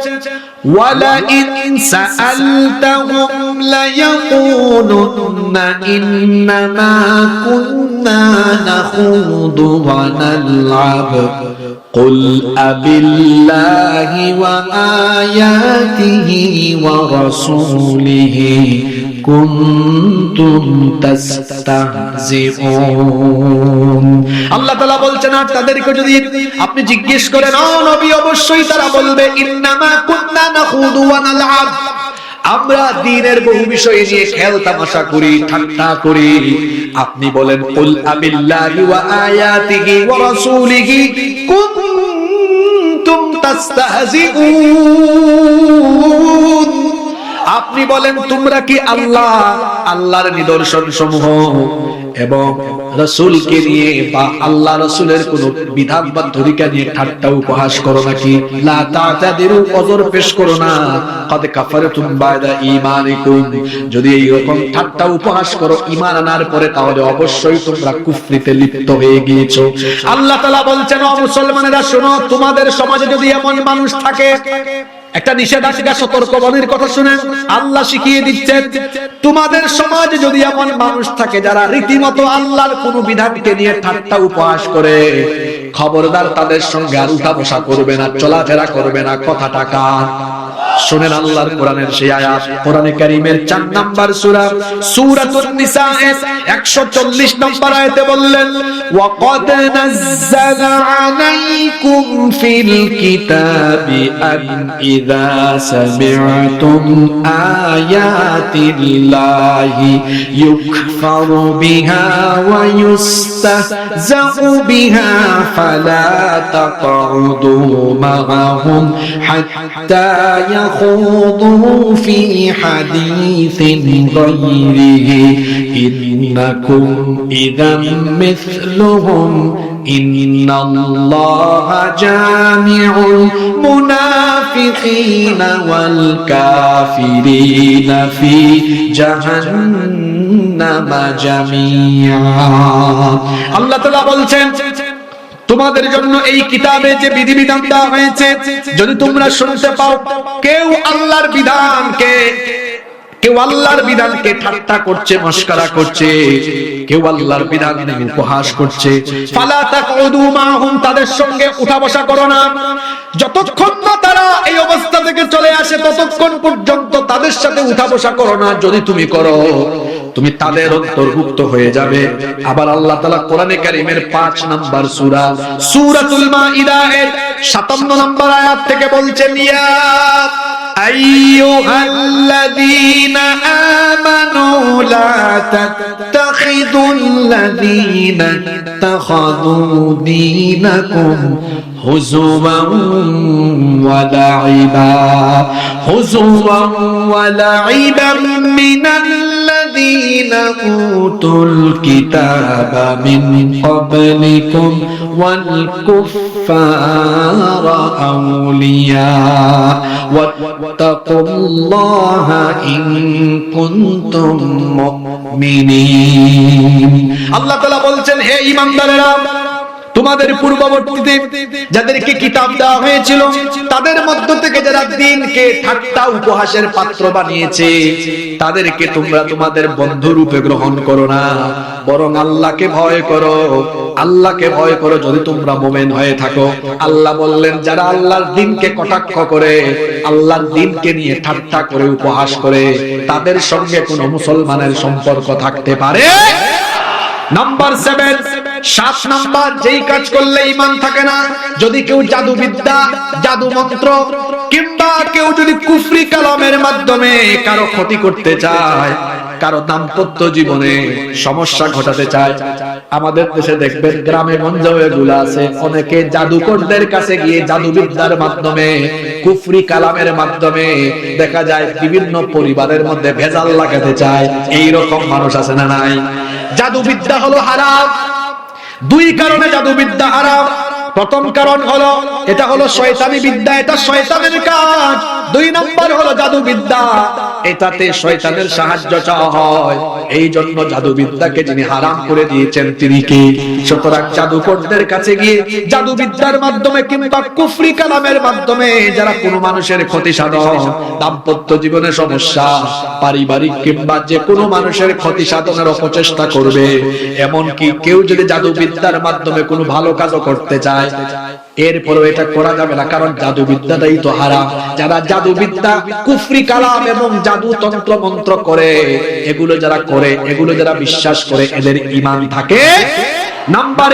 ওয়ালা ইন সাআলতাহুম লায়াকুলুন্না ইন্নামা কুন্না নাখুদু ওয়া নালআব قل أبالله وآياته ورسوله কুনতুম তাস্তাহজিউন। আল্লাহ তাআলা বলছেন, আর তাদেরকে যদি আপনি জিজ্ঞেস করেন, ও নবী, অবশ্যই তারা বলবে ইন্নামা কুননা নাখুদু ওয়া নালআব, আমরা দ্বীনের বহু বিষয় নিয়ে খেল তামাশা করি, ঠাট্টা করি। আপনি বলেন, কুল আবিল্লাহি ওয়া আয়াতিহি ওয়া রাসূলিহি কুনতুম তাস্তাহজিউন। আপনি বলেন, তোমরা কি আল্লাহর নিদর্শন সমূহ এবং রাসূলকে নিয়ে বা আল্লাহ রাসূলের কোন বিধান বা তরিকা নিয়ে ঠাট্টা উপহাস করো নাকি? লা তা'তাদিরু, ওযর পেশ করো না। কদ কাফারতুম বা'দা ঈমানিকুম, যদি এইরকম ঠাট্টা উপহাস করো ঈমান আনার পরে, তাহলে অবশ্যই তোমরা কুফরিতে লিপ্ত হয়ে গিয়েছো। আল্লাহ তাআলা বলছেন, ও মুসলমানেরা শোনো, তোমাদের সমাজে যদি এমন মানুষ থাকে, একটা নিষেধাজ্ঞা সতর্কবাণীর কথা শুনেন, আল্লাহ শিখিয়ে দিচ্ছেন, তোমাদের সমাজে যদি এমন মানুষ থাকে যারা রীতিমতো আল্লাহর কোন বিধানকে নিয়ে ঠাট্টা উপহাস করে, খবরদার তাদের সঙ্গে আর উঠা বসা করবে না, চলাফেরা করবে না। কথাটা কার? শুনেন আল্লাহর কোরআনের সেই আয়াত, কোরআনে কারীমের 4 নম্বর সূরা সূরাতুন নিসা 140 নম্বর আয়াতে বললেন, ওয়া ক্বাদ নাযালা আলাইকুম ফিল কিতাবি আন ইযা সামি'তুম আয়াতিল্লাহি ইউকফারু বিহা ওয়া ইউস্তাহজাউ বিহা ফালা তাকউদু মা'আহুম হাত্তা يخوضوا في حديث غيره إنكم إذا مثلهم إن الله جامع المنافقين والكافرين في جهنم جميعا। আল্লাহ তাআলা বলছেন, তোমাদের জন্য এই কিতাবে যে বিধিবিধান দেওয়া হয়েছে, যদি তোমরা শুনতে পাও কেউ আল্লাহর বিধানকে ঠাট্টা করছে, মস্করা করছে, কেউ আল্লাহর বিধান নিয়ে উপহাস করছে, ফালা তাকউদু মাহুম, তাদের সঙ্গে উঠা বসা করো না। যতক্ষণ না তারা এই অবস্থা থেকে চলে আসে, ততক্ষণ পর্যন্ত তাদের সাথে উঠা বসা করো না। যদি তুমি করো, তুমি তাদের অন্তর্ভুক্ত হয়ে যাবে। আবার আল্লাহ তাআলা কোরআনে কারীমের 5 নম্বর সূরা সূরাতুল মাইদা 57 নম্বর আয়াত থেকে বলছেন, ইয়া আইয়ুহাল্লাযীনা আমানু লা তাত্তাখিযুল্লাযীনা ইত্তাখাযু দীনাকুম হুজুওয়ান ওয়া লা'iban মিনাল্লাযীনা উতুল কিতাবা মিন ক্বাবলিকুম ওয়াল কুফফারা আউলিয়া ওয়াত্তাকুল্লাহা ইন কুনতুম মুমিনিন। আল্লাহ তাআলা বলছেন, হে ঈমানদারেরা, তোমাদের পূর্ববর্তীতে যাদেরকে কিতাব দেওয়া হয়েছিল তাদের মধ্য থেকে যারা দ্বীনকে ঠাট্টা উপহাসের পাত্র বানিয়েছে তাদেরকে তোমরা তোমাদের বন্ধু রূপে গ্রহণ করো না, বরং আল্লাহকে ভয় করো। আল্লাহকে ভয় করো যদি তোমরা মুমিন হয়ে থাকো। আল্লাহ বললেন যারা আল্লাহর দ্বীনকে কটাক্ষ করে, আল্লাহর দ্বীনকে নিয়ে ঠাট্টা করে উপহাস করে, তাদের সঙ্গে কোনো মুসলমানের সম্পর্ক থাকতে পারে। নাম্বার 7, 7 নাম্বার, যেই কাজ করলে ঈমান থাকে না, যদি কেউ জাদুবিদ্যা, জাদু মন্ত্র কিংবা কেউ যদি কুফরি কালামের মাধ্যমে কারো ক্ষতি করতে চায়, কারো দাম্পত্য জীবনে সমস্যা ঘটাতে চায়। আমাদের দেশে দেখবেন গ্রামে গঞ্জে এগুলো আছে, অনেকে জাদুকরদের কাছে গিয়ে জাদুবিদ্যার মাধ্যমে, কুফরি কালামের মাধ্যমে দেখা যায় বিভিন্ন পরিবারের মধ্যে ভেজাল লাগাতে চায়। এই রকম মানুষ আছে না নাই? জাদুবিদ্যা হলো হারাম। 2 কারণে জাদুবিদ্যা হারাম। প্রথম কারণ হলো এটা হলো শয়তানি বিদ্যা, এটা শয়তানের কাজ। 2 নাম্বার হলো জাদুবিদ্যা, এটাতে শয়তানের সাহায্য চাওয়া হয়। এই জন্য জাদুবিদ্যাকে যিনি হারাম করে দিয়েছেন তিনি কে? সুতরাং জাদুকরদের কাছে গিয়ে জাদুবিদ্যার মাধ্যমে কিংবা কুফরি কালামের মাধ্যমে যারা কোনো মানুষের ক্ষতি সাধন, দাম্পত্য জীবনে সমস্যা, পারিবারিক কিংবা যে কোনো মানুষের ক্ষতি সাধনের অপচেষ্টা করবে, এমনকি কেউ যদি জাদুবিদ্যার মাধ্যমে কোনো ভালো কাজও করতে চায়, এরপরও এটা করা যাবে না, কারণ জাদুবিদ্যাটাই তো হারাম। যারা জাদুবিদ্যা, কুফরি কালাম এবং জাদু তন্ত্র মন্ত্র করে, এগুলো যারা করে, এগুলো যারা বিশ্বাস করে, এদের ঈমান থাকে। নাম্বার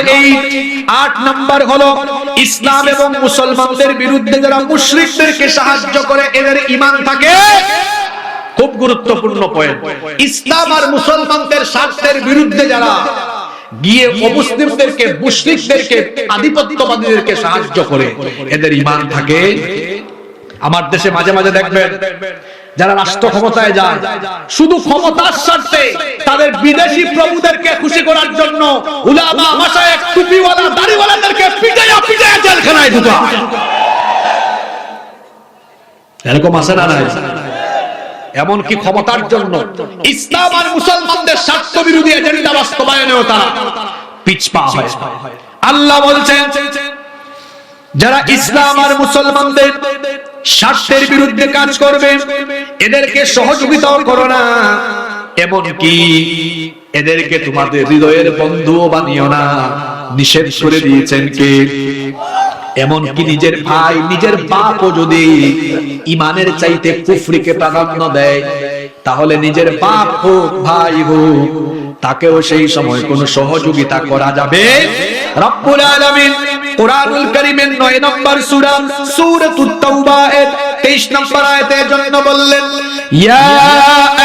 8 নাম্বার হলো ইসলাম এবং মুসলমানদের বিরুদ্ধে যারা মুশরিকদেরকে সাহায্য করে, এদের ঈমান থাকে। খুব গুরুত্বপূর্ণ পয়েন্ট। ইসলাম আর মুসলমানদের স্বার্থের বিরুদ্ধে যারা গিয়ে অমুসলিমদেরকে, মুশরিকদেরকে, আধিপত্যবাদীদেরকে সাহায্য করে, এদের ঈমান থাকে। আমার দেশে মাঝে মাঝে দেখবেন যারা রাষ্ট্র ক্ষমতায় যায়, শুধু ক্ষমতার স্বার্থে তাদের বিদেশি প্রভুদেরকে খুশি করার জন্য উলামা, মাশায়েখ, টুপিওয়ালা, দাড়িওয়ালাদেরকে পিটাইয়া পিটাইয়া জেলখানায় ঢুকায়। এরকম আছে না নাই? এমনকি ক্ষমতার জন্য ইসলাম আর মুসলমানদের স্বার্থ বিরোধী এজেন্ডা বাস্তবায়নেও তারা পিছপা হয়। আল্লাহ বলছেন যারা ইসলাম আর মুসলমানদের স্বার্থের বিরুদ্ধে কাজ করবে, এদেরকে সহযোগিতাও করো না, এমনকি এদেরকে তোমাদের হৃদয়ের বন্ধুও বানিও না। নিষেধ করে দিয়েছেন কে? এমনকি নিজের ভাই, নিজের বাপও যদি ঈমানের চাইতে কুফরিকে প্রাধান্য দেয়, তাহলে নিজের বাপ হোক, ভাই হোক, তাকেও সেই সময় কোনো সহযোগিতা করা যাবে। রব্বুল আলামিন কোরআনুল কারীমের 9 নম্বর সূরা সূরাতুত তাওবা এর 23 নম্বর আয়াতের জন্য বললেন, ইয়া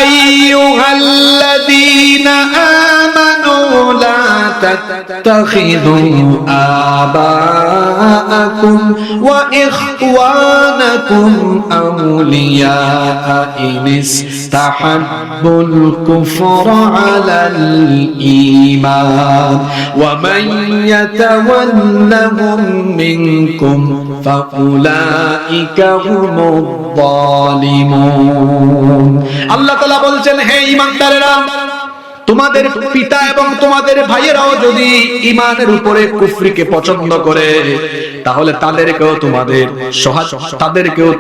আইয়ুহাল্লাযীনা আমানু লা তাত্তাখিযু আবাআকুম ওয়া ইখওয়ানাকুম আউলিয়া ইনিস্তাহাব্বুল কুফরা আলাল ঈমান ওয়া মান ইয়াতাওয়াল্লাহুম মিনকুম ফাউলাইকা হুমুয যালিমুন। আল্লাহ তাআলা বলছেন, হে ঈমানদারেরা, তোমাদের পিতা এবং তোমাদের ভাইয়েরাও যদি ঈমানের উপরে কুফরিকে পছন্দ করে, তাহলে তাদেরকেও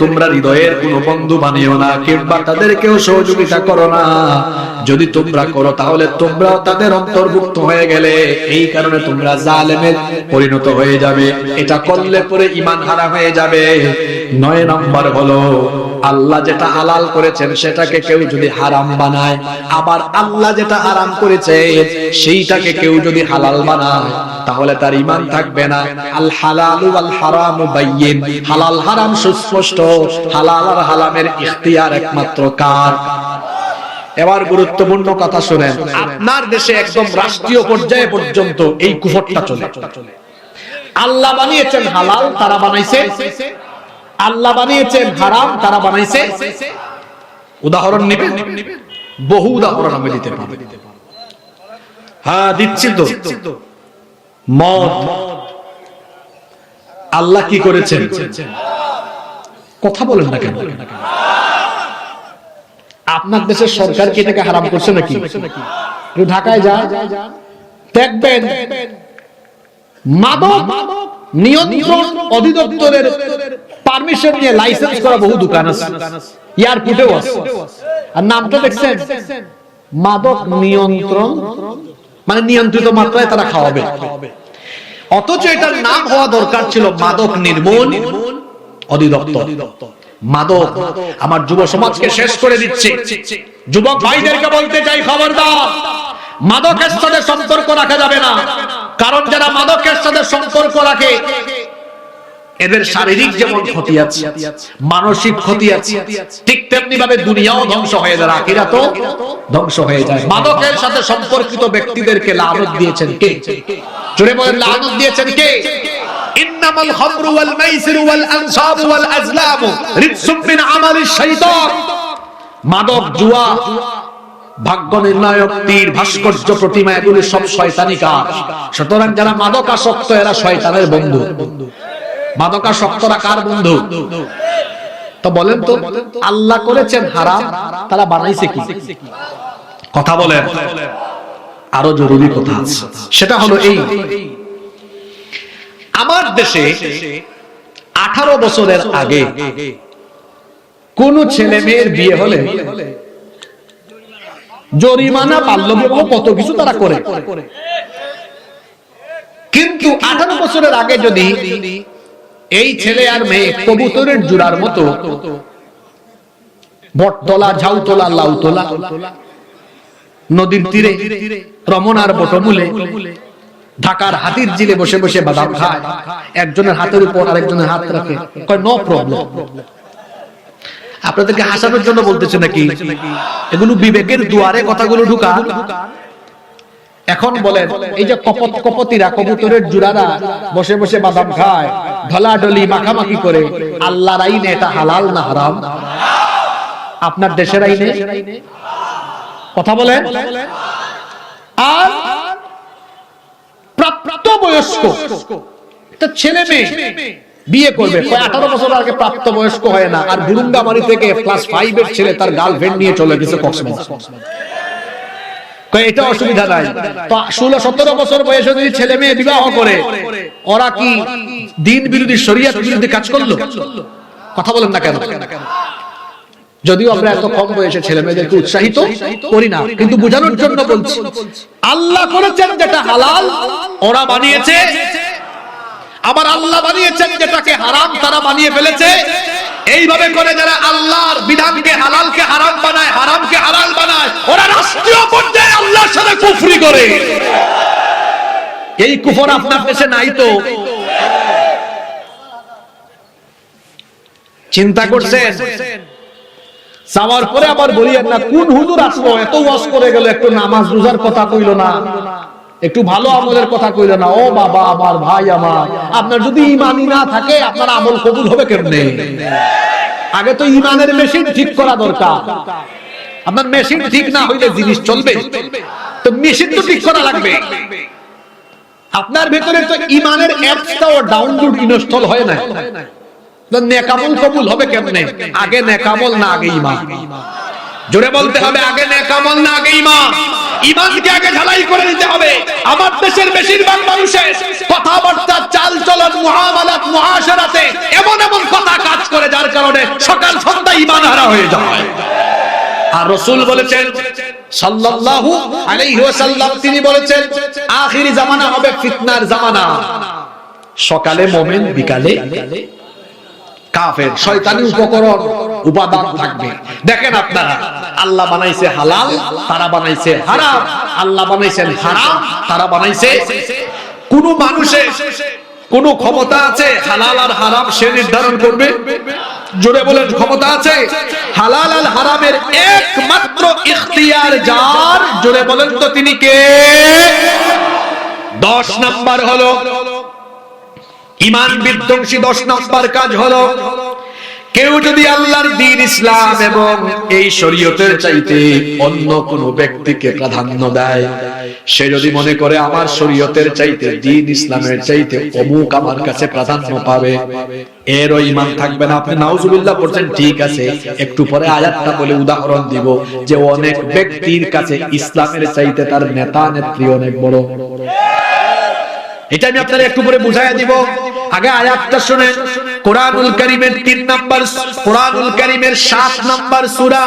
তোমরা হৃদয়ের কোনো বন্ধু বানিও না, কিংবা তাদেরকেও সহযোগিতা করো না। যদি তোমরা করো তাহলে তোমরাও তাদের অন্তর্ভুক্ত হয়ে গেলে, এই কারণে তোমরা জালেমের পরিণত হয়ে যাবে। এটা করলে পরে ঈমান হারা হয়ে যাবে। 9 নম্বর হলো আল্লাহ যেটা হালাল করেছেন সেটাকে কেউ যদি হারাম বানায়, আবার আল্লাহ যেটা হারাম করেছে সেইটাকে কেউ যদি হালাল বানায়, তাহলে তার ঈমান থাকবে না। আল হালালু ওয়াল হারামু বাইয়িন, হালাল হারাম সুস্পষ্ট, হালাল আর হারামের ইখতিয়ার একমাত্র কার? এবার গুরুত্বপূর্ণ কথা শুনেন, আপনার দেশে একদম রাষ্ট্রীয় পর্যায়ে পর্যন্ত এই কুফরটা চলে। আল্লাহ বানিয়েছেন হালাল, তারা বানাইছে। আল্লাহ বানিয়েছেন হারাম, তারা বানাইছে। উদাহরণ নেবেন, বহু উদাহরণ আমি দিতে পারি। হ্যাঁ, দিচ্ছি তো। মদ আল্লাহ কি করেছেন? কথা বলেন না কেন? আপনার দেশের সরকার কি এটাকে হারাম করছে নাকি? ঢাকায় যা দেখবেন মাদক নিয়ন্ত্রণ অধিদপ্তরের পারমিশন নিয়ে লাইসেন্স করা বহু দোকান আছে, এয়ারপোর্টেও আছে। আর নামটা দেখছেন, মাদক নিয়ন্ত্রণ, মানে নিয়ন্ত্রিত মাত্রায় তারা খাওয়াবে। অথচ এটার নাম হওয়া দরকার ছিল মাদক নির্মূল অধিদপ্তর। মাদক আমার যুব সমাজকে শেষ করে দিচ্ছে। যুবক ভাইদেরকে বলতে চাই, খবরদার, মাদকের সাথে সম্পর্ক রাখা যাবে না। কারণ যারা মাদকের সাথে সম্পর্ক রাখে এদের শারীরিক যেমন ক্ষতি আছে, মানসিক ক্ষতি আছে, ঠিক তেমনি ভাবে দুনিয়াও ধ্বংস হয়ে যায়, আখিরাতও ধ্বংস হয়ে যায়। মাদকের সাথে সম্পর্কিত ব্যক্তিদেরকে লানত দিয়েছেন কে? জোরে বলেন, লানত দিয়েছেন কে? ইন্নামাল খামরু ওয়াল মাইসিরু ওয়াল আনসাবু ওয়াল আজলামু রিজসুম মিন আমালিশ শাইতান। মাদক, জুয়া, ভাগ্য নির্ণায়ক তীর, ভাস্কর্য, প্রতিমা, এগুলি সব শয়তানি কাজ। সুতরাং যারা মাদকাসক্ত এরা শয়তানের বন্ধু। মাদকাসক্তরা কার বন্ধু? তো বলেন তো, আল্লাহ করেছেন হারাম, তারা বানাইছে কি? কথা বলেন। আরো জরুরি কথা আছে, সেটা হলো এই, আমার দেশে 18 বছরের আগে কোন ছেলে মেয়ের বিয়ে হলে জরিমানা, বাল্যবিবাহ, কত কিছু তারা করে। কিন্তু 18 বছরের আগে যদি এই ছেলে আর মেয়ে কবুতরের জোড়ার মতো বটতলা, ঝাউতলা, লাউতলা, নদীর তীরে, রমনার বটমূলে, ঢাকার হাতির জিলে বসে বসে বাদাম খায়, একজনের হাতের উপর আরেকজনের হাত রাখে, কয় নো প্রবলেম। আপনাদেরকে হাসানোর জন্য বলতেছে নাকি? এগুলো বিবেকের দুয়ারে কথাগুলো ঢুকা। এখন বলেন, এই যে কপতিরা, কবুতরের জোড়ারা বসে বসে বাদাম খায়, ঢলাঢলি মাখামাখি করে, আল্লাহর আইনে এটা হালাল না হারাম? আপনার দেশের আইনে? কথা বলেন। আর প্রাপ্তবয়স্ক একটা ছেলে মেয়ে বিয়ে করবে, 18 বছর আগে প্রাপ্তবয়স্ক হয় না, আর গুরুঙ্গামারি থেকে ক্লাস 5 এর ছেলে তার গার্লফ্রেন্ড নিয়ে চলে গেছে কক্সবাজার। এটা অসুবিধা নাই। তো 16-17 বছর বয়সে যদি ছেলে মেয়ে বিবাহ করে, ওরা কি দিন বিরোধী, শরীয়ত বিরোধী কাজ করলো? কথা বলেন না কেন? যদিও আমরা এত কম বয়সে ছেলে মেয়েদেরকে উৎসাহিত করি না, কিন্তু বোঝানোর জন্য বলছি, আল্লাহ করেছেন যেটা হালাল ওরা বানিয়েছে, আবার আল্লাহ বানিয়েছেন যেটাকে হারাম তারা বানিয়ে ফেলেছে। এইভাবে করে যারা আল্লাহর বিধানকে হালালকে হারাম বানায়, হারামকে হালাল বানায়, ওরা রাষ্ট্রীয় পর্যায়ে আল্লাহর সাথে কুফরি করে। এই কুফর আপনার দেশে নাই তো? চিন্তা করছেন? যাওয়ার পরে আবার বলিয়েন না, কোন হুজুর আসলো, এত ওয়াজ করে গেল, একটু নামাজ রোজার কথা কইল না, একটু ভালো আমলের কথা কইল না। ও বাবা আমার, ভাই আমার, আপনার যদি ঈমানই না থাকে আপনার আমল কবুল হবে কেমনে? আগে তো ঈমানের মেশিন ঠিক করা দরকার। আপনার মেশিন ঠিক না হইলে জিনিস চলবে? তো মেশিন তো ঠিক করা লাগবে। আপনার ভেতরে তো ঈমানের অ্যাপসটাও ডাউনলোড ইনস্টল হয় না, নেকামল কবুল হবে কেমনে? আগে নেকামল না আগে ঈমান? জোরে বলতে হবে, আগে নেকামল না আগে ঈমান? ঈমানকে আগে ঝালাই করে নিতে হবে। আমার দেশের বেশিরভাগ মানুষের কথাবার্তা, চাল চলন, মুআমালাত, মুআশারাতে এমন এমন কথা কাজ করে, যার কারণে সকাল সন্ধ্যা ঈমান হারা হয়ে যায়। আর রাসূল বলেছেন সাল্লাল্লাহু আলাইহি ওয়াসাল্লাম, তিনি বলেছেন আখিরি জামানা হবে ফিতনার জামানা। সকালে মুমিন, বিকালে কাফের, শয়তানি উপকরণ, উপাদান থাকবে। দেখেন আপনারা, আল্লাহ বানাইছে হালাল, তারা বানাইছে হারাম। আল্লাহ বানাইছেন হারাম, তারা বানাইছে। কোন মানুষের কোন ক্ষমতা আছে হালাল আর হারাম সে নির্ধারণ করবে? জোরে বলেন, ক্ষমতা আছে? হালাল আর হারামের একমাত্র ইখতিয়ার যার, জোরে বলেন তো তিনি কে? 10 নাম্বার হলো ঈমান বিধ্বংসী, 10 নাম্বার কাজ হলো, কেউ যদি আল্লাহর দ্বীন ইসলাম এবং এই শরীয়তের চাইতে অন্য কোন ব্যক্তিকে প্রাধান্য দেয়, সে যদি মনে করে আমার শরীয়তের চাইতে, দ্বীন ইসলামের চাইতে অমুক আমার কাছে প্রাধান্য পাবে, এরও ঈমান থাকবে না। আপনি নাউজুবিল্লাহ পড়ছেন, ঠিক আছে, একটু পরে আয়াতটা বলে উদাহরণ দিব যে অনেক ব্যক্তির কাছে ইসলামের চাইতে তার নেতা নেত্রী অনেক বড়। এটা আমি আপনাদের একটু করে বুঝাইয়া দিব। আগে আয়াতটা শুনেন। কোরআনুল কারীমের 3 নাম্বার, কোরআনুল কারীমের 7 নাম্বার সূরা,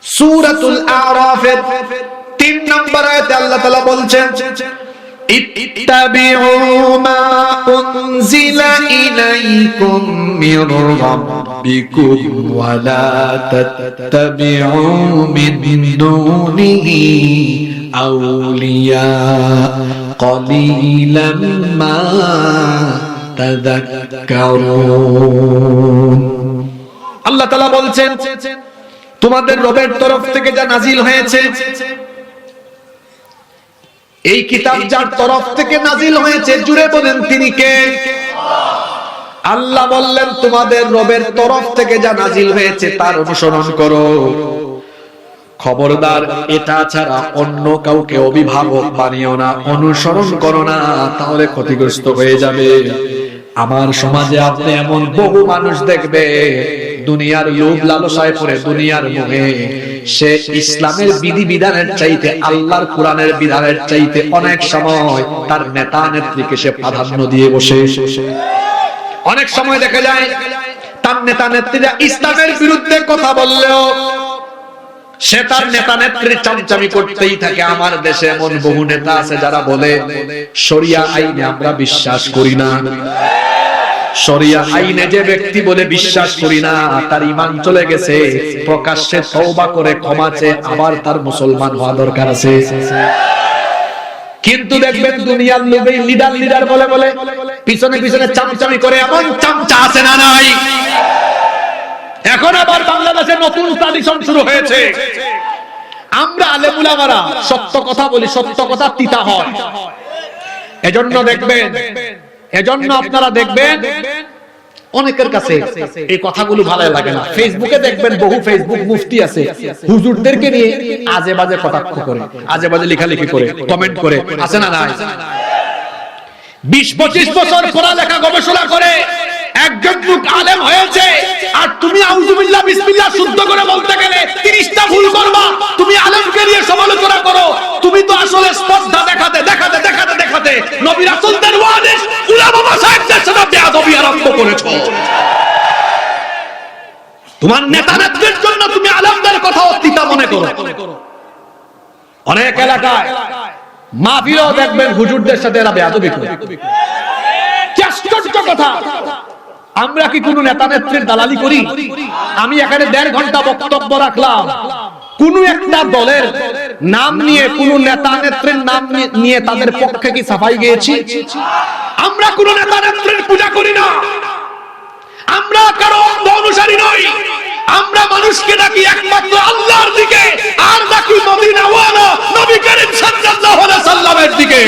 সূরাতুল আরাফের 3 নাম্বার আয়াতে আল্লাহ তাআলা বলছেন, ইত্তাবিউ মা উনজিলা ইলাইকুম মির রাব্বিকুম ওয়া লা তাত্তাবিউ মিন দুনিহি আউলিয়া قليلا ما تذكرون। আল্লাহ তাআলা বলছেন তোমাদের রবের তরফ থেকে যা নাজিল হয়েছে, এই কিতাব যার তরফ থেকে নাজিল হয়েছে, জুড়ে বলেন তিনি কে? আল্লাহ বললেন তোমাদের রবের তরফ থেকে যা নাজিল হয়েছে তার অনুসরণ করো। খবরদার এটা ছাড়া অন্য কাউকে অভিভাবক বানিও না, অনুসরণ করো না, তাহলে ক্ষতিগ্রস্ত হয়ে যাবে। আমার সমাজে আপনি এমন বহু মানুষ দেখবে দুনিয়ার লোভ লালসায় পড়ে, দুনিয়ার মোহে সে ইসলামের বিধি বিধানের চাইতে, আল্লাহর কোরআনের বিধানের চাইতে অনেক সময় তার নেতা নেত্রীকে সে প্রাধান্য দিয়ে বসে। অনেক সময় দেখা যায় তার নেতা নেত্রীরা ইসলামের বিরুদ্ধে কথা বললেও সে তার নেতা নেত্রীর চামচামি করতেই থাকে। আমার দেশে এমন বহু নেতা আছে যারা বলে শরিয়া আইনে আমরা বিশ্বাস করি না। শরিয়া আইনে যে ব্যক্তি বলে বিশ্বাস করি না, তার ঈমান চলে গেছে, প্রকাশ্যে তওবা করে ক্ষমা চেয়ে আবার তার মুসলমান হওয়া দরকার আছে। কিন্তু দেখবেন দুনিয়ার লোভে লিডার বলে বলে পিছনে পিছনে চামচামি করে এমন চামচা আছে না নাই? এখন আবার বাংলাদেশে নতুন ট্র্যাডিশন শুরু হয়েছে, আমরা আলেম উলামারা সত্য কথা বলি, সত্য কথা তিতা হয়। এজন্য দেখবেন, এজন্য আপনারা দেখবেন অনেকের কাছে এই কথাগুলো ভালো লাগে না। ফেসবুকে দেখবেন বহু ফেসবুক মুফতি আছে হুজুরদেরকে নিয়ে আজে বাজে কটাক্ষ করে, আজে বাজে লেখালেখি করে, কমেন্ট করে, আছে না নাই? 20-25 বছর পড়ালেখা গবেষণা করে একজন লোক আলেম হয়েছে, আর তুমি আউযুবিল্লাহ বিসমিল্লাহ শুদ্ধ করে বলতে গেলে 30টা ভুল করবা। তুমি আলেমকে নিয়ে সমালোচনা করো, তুমি তো আসলে স্পর্ধা দেখাতে দেখাতে দেখাতে দেখাতে নবী রাসূলদের ওয়ারিস উলামা মাশায়েখদের সাথে বেয়াদবি আরম্ভ করেছো। তোমার নেতা নেত্রীর জন্য তুমি আলেমদের কথা অতীতা মনে করো। অনেক এলাকায় মাহফিলও দেখবেন হুজুরদের সাথে এরা বেয়াদবি করে। কি আশ্চর্য কথা! আমরা কি কোন নেতা নেত্রীর দালালি করি? আমি এখানে 1.5 ঘন্টা বক্তব্য রাখলাম, কোন একটা দলের নাম নিয়ে, কোন নেতা নেত্রীর নাম নিয়ে তাদের পক্ষে কি সাফাই গেয়েছি? আমরা কোন নেতা নেত্রীর পূজা করি না, আমরা কারো অনুসারী নই। আমরা মানুষকে ডাকি একমাত্র আল্লাহর দিকে, আর ডাকি মদিনা ওয়ালা নবী করিম সাল্লাল্লাহু আলাইহি সাল্লামের দিকে।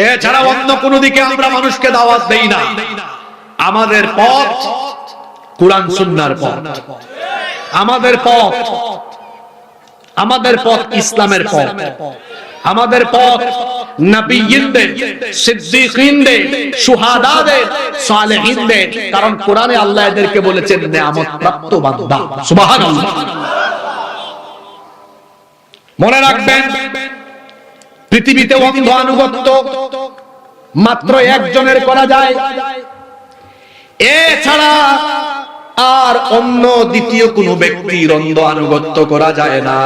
এছাড়া অন্য কোন দিকে আমরা মানুষকে দাওয়াত দেই না। আমাদের পথ কুরআন সুন্নাহর পথ, আমাদের পথ, আমাদের পথ ইসলামের পথ, আমাদের পথ নবীয়িনদের, সিদ্দিকীনদের, শুহাদাদের, সালেহিনদের। কারণ কোরআনে আল্লাহ এদেরকে বলেছেন নিয়ামত প্রাপ্ত বান্দা। সুবহানাল্লাহ। মনে রাখবেন, পৃথিবীতে অন্ধ আনুগত্য মাত্র একজনের করা যায়, এছাড়া আর অন্য দ্বিতীয় কোন ব্যক্তির অন্ধ আনুগত্য করা যায় না।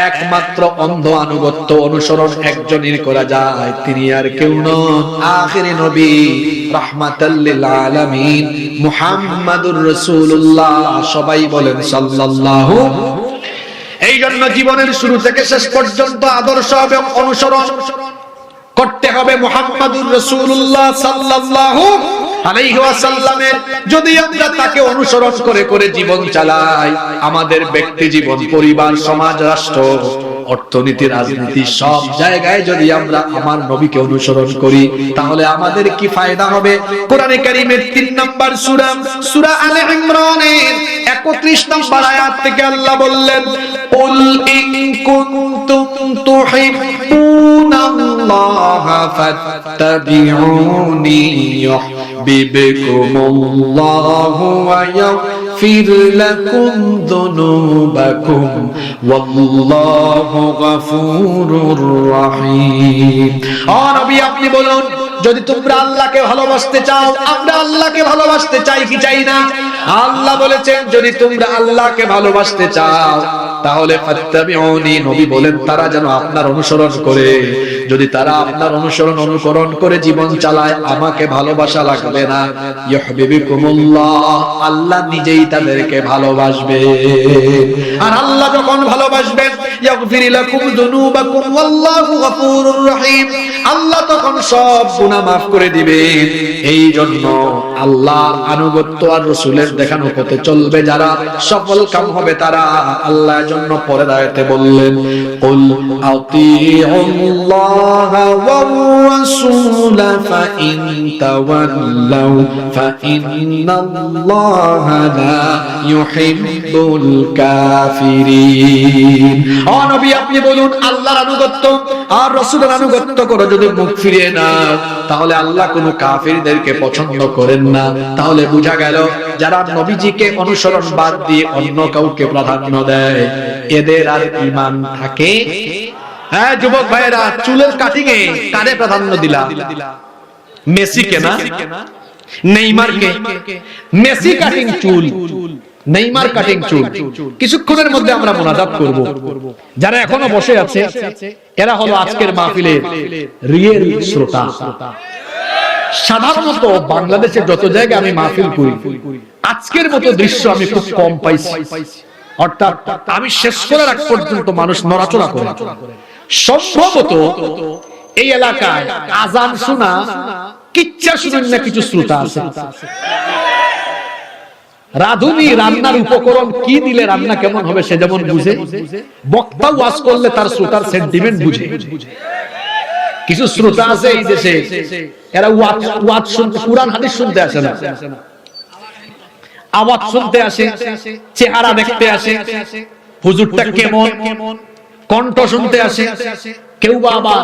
একমাত্র অন্ধ আনুগত্য অনুসরণ একজনের করা যায়, তিনি আর কেউ নন, আখিরি নবী রাহমাতাল লিল আলামিন মুহাম্মাদুর রাসূলুল্লাহ। সবাই বলেন সাল্লাল্লাহু। এই জন্য জীবনের শুরু থেকে শেষ পর্যন্ত আদর্শ এবং অনুসরণ করতে হবে মুহাম্মাদুর রাসূলুল্লাহ সাল্লাল্লাহু আলাইহি ওয়াসাল্লামের। যদি আমরা তাকে অনুসরণ করে করে জীবন চালাই, আমাদের ব্যক্তি জীবন, পরিবার, সমাজ, রাষ্ট্র, অর্থনীতি, রাজনীতি সব জায়গায় যদি আমরা আমার নবীকে অনুসরণ করি, তাহলে আমাদের কি ফায়দা হবে? কোরআনে কারীমের 3 নম্বর সূরা, সূরা আলে ইমরানের 31 নম্বর আয়াত থেকে আল্লাহ বললেন, কুল ইন কুনতুম তুহিব্বুনাল্লাহ ফাত্তাবিউনি ইউহিব্বুকুমুল্লাহু ওয়া يغفر لكم ذنوبكم والله غفور رحيم নবী আপনি বলুন যদি তোমরা আল্লাহকে ভালোবাসতে চাও আমরা আল্লাহকে ভালোবাসতে চাই কি চাই না আল্লাহ বলেছেন যদি তোমরা আল্লাহকে ভালোবাসতে চাও তাহলে ফাত্তাবিউনি নবী বলেন তারা যেন আপনার অনুসরণ করে যদি তারা আপনার অনুকরণ করে জীবন চালায় আমাকে ভালোবাসা লাগবে না ইউহিব্বুকুমুল্লাহ আল্লাহ নিজেই তাদেরকে ভালোবাসবে আর আল্লাহ যখন ভালোবাসবেন ইয়াগফির লাকুম যুনুবাকুম ওয়াল্লাহু গফুরুর রহিম আল্লাহ তখন সব গুনাহ maaf করে দিবেন এই জন্য আল্লাহর আনুগত্য আর রাসূলের দেখানো পথে চলবে যারা সফল কাম হবে তারা আল্লাহর জন্য পরের আয়াতে বললেন কুল আতিউল্লাহা ওয়ার রাসূল ফাইন তাওয়াল্লাউ ফাইন্নাল্লাহা লা ইউহিব্বুল কাফিরিন ও নবী আপনি বলুন আল্লাহর আনুগত্য আর রাসূলের আনুগত্য করো যদি মুখ ফিরিয়ে নাও তাহলে আল্লাহ কোন কাফিরদেরকে পছন্দ করেন না তাহলে বোঝা গেল যারা নবীজিকে অনুসরণ বাদ দিয়ে অন্য কাউকে প্রাধান্য দেয় এদের আর ঈমান থাকে হ্যাঁ যুবক ভাইরা চুলের কাটিং এ কারে প্রাধান্য দিলা মেসিকে না নেইমারকে মেসি কাটিং চুল নেইমার কাটিং চুল কিছুক্ষণের মধ্যে আমরা মুনাজাত করব যারা এখনো বসে আছে এরা হলো আজকের মাহফিলের রিয়েল শ্রোতা সাধারণত বাংলাদেশে যত জায়গায় আমি মাহফিল করি আজকের মতো দৃশ্য আমি খুব কম পাইছি অর্থাৎ আমি শেষ করার আগ পর্যন্ত মানুষ নড়াচড়া করে সম্ভবত এই এলাকায় আজান শোনা কিচ্ছা শুনেন না কিছু শ্রোতা আছে রাধুনী রান্নার উপকরণ কি দিলে রান্না কেমন হবে সে যেমন বুঝে বক্তা ওয়াজ করলে তার শ্রোতার সেন্টিমেন্ট বুঝে কিছু শ্রোতা আছে এই দেশে এরা ওয়াজ শুনতে কুরআন হাদিস শুনতে আসে না আওয়াজ শুনতে আসে চেহারা দেখতে আসে হুজুরটা কেমন কণ্ঠ শুনতে আসে কেউ বাবা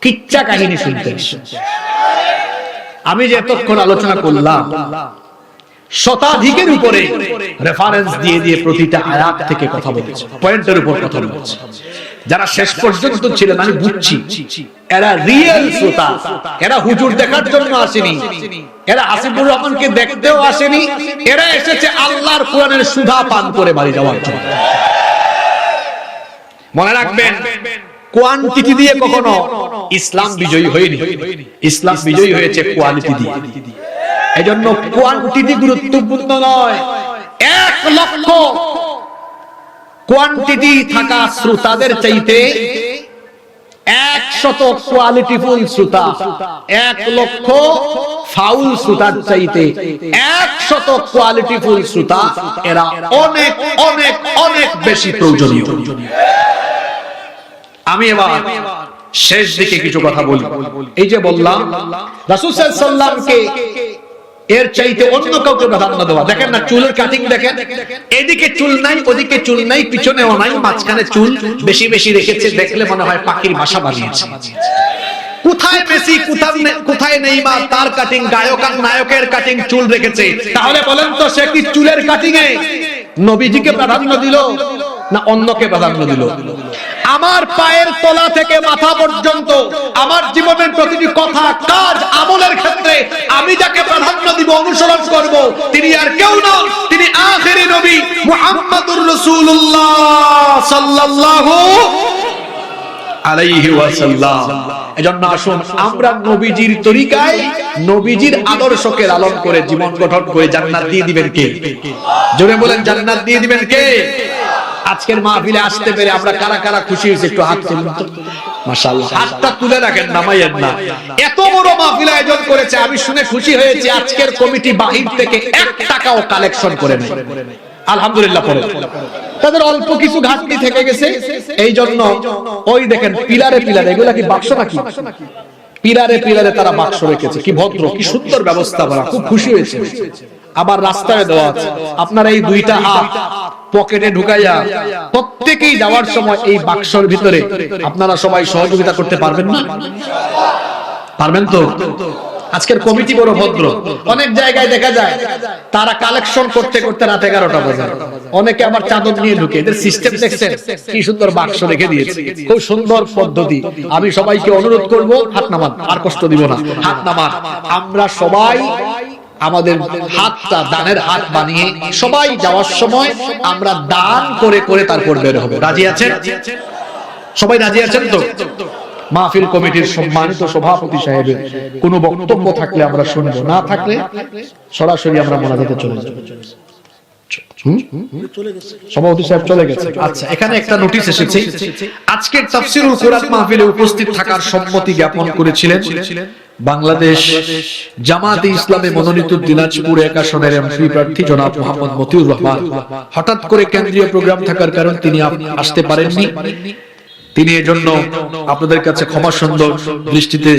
কিচ্ছা কাহিনী শুনতে আসে আমি যে এতক্ষণ আলোচনা করলাম শতাধিকের উপরে রেফারেন্স দিয়ে দিয়ে প্রতিটা আয়াত থেকে কথা বলেছে পয়েন্টের উপর কথা বলেছে যারা শেষ পর্যন্ত ছিলেন আমি বুঝছি এরা রিয়েল শ্রোতা এরা হুজুর দেখার জন্য আসেনি এরা আসিফুর রহমানকে দেখতেও আসেনি এরা এসেছে আল্লাহর কোরআনের সুধা পান করে বাড়ি যাওয়ার জন্য মনে রাখবেন কোয়ান্টিটি দিয়ে কখনো ইসলাম বিজয়ী হয়নি ইসলাম বিজয়ী হয়েছে কোয়ালিটি দিয়ে এজন্য কোয়ান্টিটি গুরুত্বপূর্ণ নয় 1 লক্ষ কোয়ান্টিটি থাকা শ্রোতাদের চাইতে 100 কোয়ালিটিফুল শ্রোতা 1 লক্ষ ফাউল শ্রোতার চাইতে 100 কোয়ালিটিফুল শ্রোতা এরা অনেক অনেক অনেক বেশি প্রয়োজনীয় আমি এবার শেষ দিকে কিছু কথা বলি এই যে বললাম রাসূল সাল্লাল্লাহু আলাইহি ওয়াসাল্লামকে এর চাইতে অন্য কাউকে প্রাধান্য দেওয়া দেখেন না চুলের কাটিং দেখেন এদিকে চুল নাই ওদিকে চুল নাই পিছনেও নাই মাঝখানে চুল বেশি বেশি রেখেছে দেখলে মনে হয় পাখির বাসা বানিয়েছে কোথায় মেসি কোথায় নেইমার তার কাটিং গায়ক আর নায়কের কাটিং চুল রেখেছে তাহলে বলেন তো সে কি চুলের কাটিং এ নবীজিকে প্রাধান্য দিল না অন্যকে প্রাধান্য দিল আমার পায়ের তলা থেকে মাথা পর্যন্ত আমার জীবনের প্রতিটি কথা কাজ আমলের ক্ষেত্রে আমি যাকে প্রাধান্য দিব অনুসরণ করব তিনি আর কেউ নন তিনি আখেরি নবী মুহাম্মদুর রাসূলুল্লাহ সাল্লাল্লাহু আলাইহি ওয়াসাল্লাম এজন্য আসুন আমরা নবীজির তরিকায় নবীজির আদর্শকে লালন করে জীবন গঠন করে জান্নাত দিয়ে দিবেন কে জোরে বলেন জান্নাত দিয়ে দিবেন কে আজকের মাহফিলে আসতে পেরে আমরা কারা কারা খুশি হয়েছে একটু হাত তুলুন তো মাশাআল্লাহ হাতটা তুলে রাখেন নামাইয়েন না এত বড় মাহফিল আয়োজন করেছে আমি শুনে খুশি হয়েছি আজকের কমিটি বাহির থেকে 1 টাকাও কালেকশন করে নাই আলহামদুলিল্লাহ পড়ে তাদের অল্প কিছু ঘাটতি থেকে গেছে এই জন্য ওই দেখেন পিলারে পিলারে এগুলা কি বাক্স নাকি পিলারে পিলারে তারা বাক্স রেখেছে কি ভদ্র কি সুন্দর ব্যবস্থা করা খুব খুশি হয়েছে আবার রাস্তায় দেওয়া আছে আপনারা এই দুইটা হাত পকেটে ঢুকাইয়া প্রত্যেকেই যাওয়ার সময় এই বাক্সের ভিতরে আপনারা সবাই সহযোগিতা করতে পারবেন না পারবেন তো আজকের কমিটি বড় ভদ্র। অনেক জায়গায় দেখা যায় তারা কালেকশন করতে করতে রাত 11টা বাজে। অনেকে আবার চাদর নিয়ে ঢুকে। এদের সিস্টেম দেখছেন কি সুন্দর বাক্স রেখে দিয়েছে, খুব সুন্দর পদ্ধতি। আমি সবাইকে অনুরোধ করব, হাত নামান, আর কষ্ট দিব না, হাত নামান। আমরা সবাই আমাদের হাতটা দানের হাত বানিয়ে সবাই যাওয়ার সময় আমরা দান করে করে তারপর বের হবে। রাজি আছেন? সবাই রাজি আছেন তো? মাহফিল কমিটির সম্মানিত সভাপতি সাহেবের কোনো বক্তব্য থাকলে আমরা শুনবো, না থাকলে সরাসরি আমরা মোনাজাতে চলে যাব। সভাপতি সাহেব চলে গেছে। আচ্ছা, এখানে একটা নোটিশ এসেছে। আজকের তাফসীরুল কুরআন মাহফিলে উপস্থিত থাকার সম্মতি জ্ঞাপন করেছিলেন বাংলাদেশ জামাতে ইসলামে মনোনীত দিনাজপুর 1 আসনের এমপি প্রার্থী জনাব মোহাম্মদ মতিউর রহমান। হঠাৎ করে কেন্দ্রীয় প্রোগ্রাম থাকার কারণে তিনি আসতে পারেননি। তিনি এজন্য আপনাদের কাছে ক্ষমা সুন্দর দৃষ্টিতে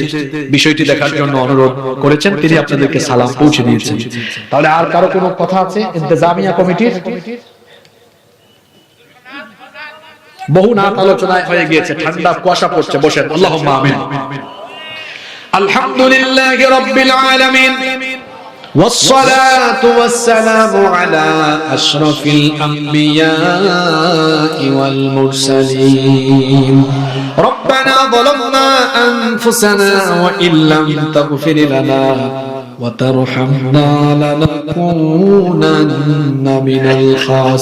বিষয়টি দেখার জন্য অনুরোধ করেছেন। তিনি আপনাদেরকে সালাম পৌঁছে দিয়েছেন। তাহলে আর কারো কোনো কথা আছে ইন্তেজামিয়া কমিটির? বহু নাত আলোচনায় হয়ে গিয়েছে, ঠান্ডা কুয়াশা পড়ছে, বসেন। আল্লাহুম্মা আমিন। আলহামদুলিল্লাহি রাব্বিল আলামিন والصلاة والسلام على أشرف الأنبياء والمرسلين ربنا ظلمنا أنفسنا وإن لم تغفر لنا وترحمنا لنكونن من الخاسرين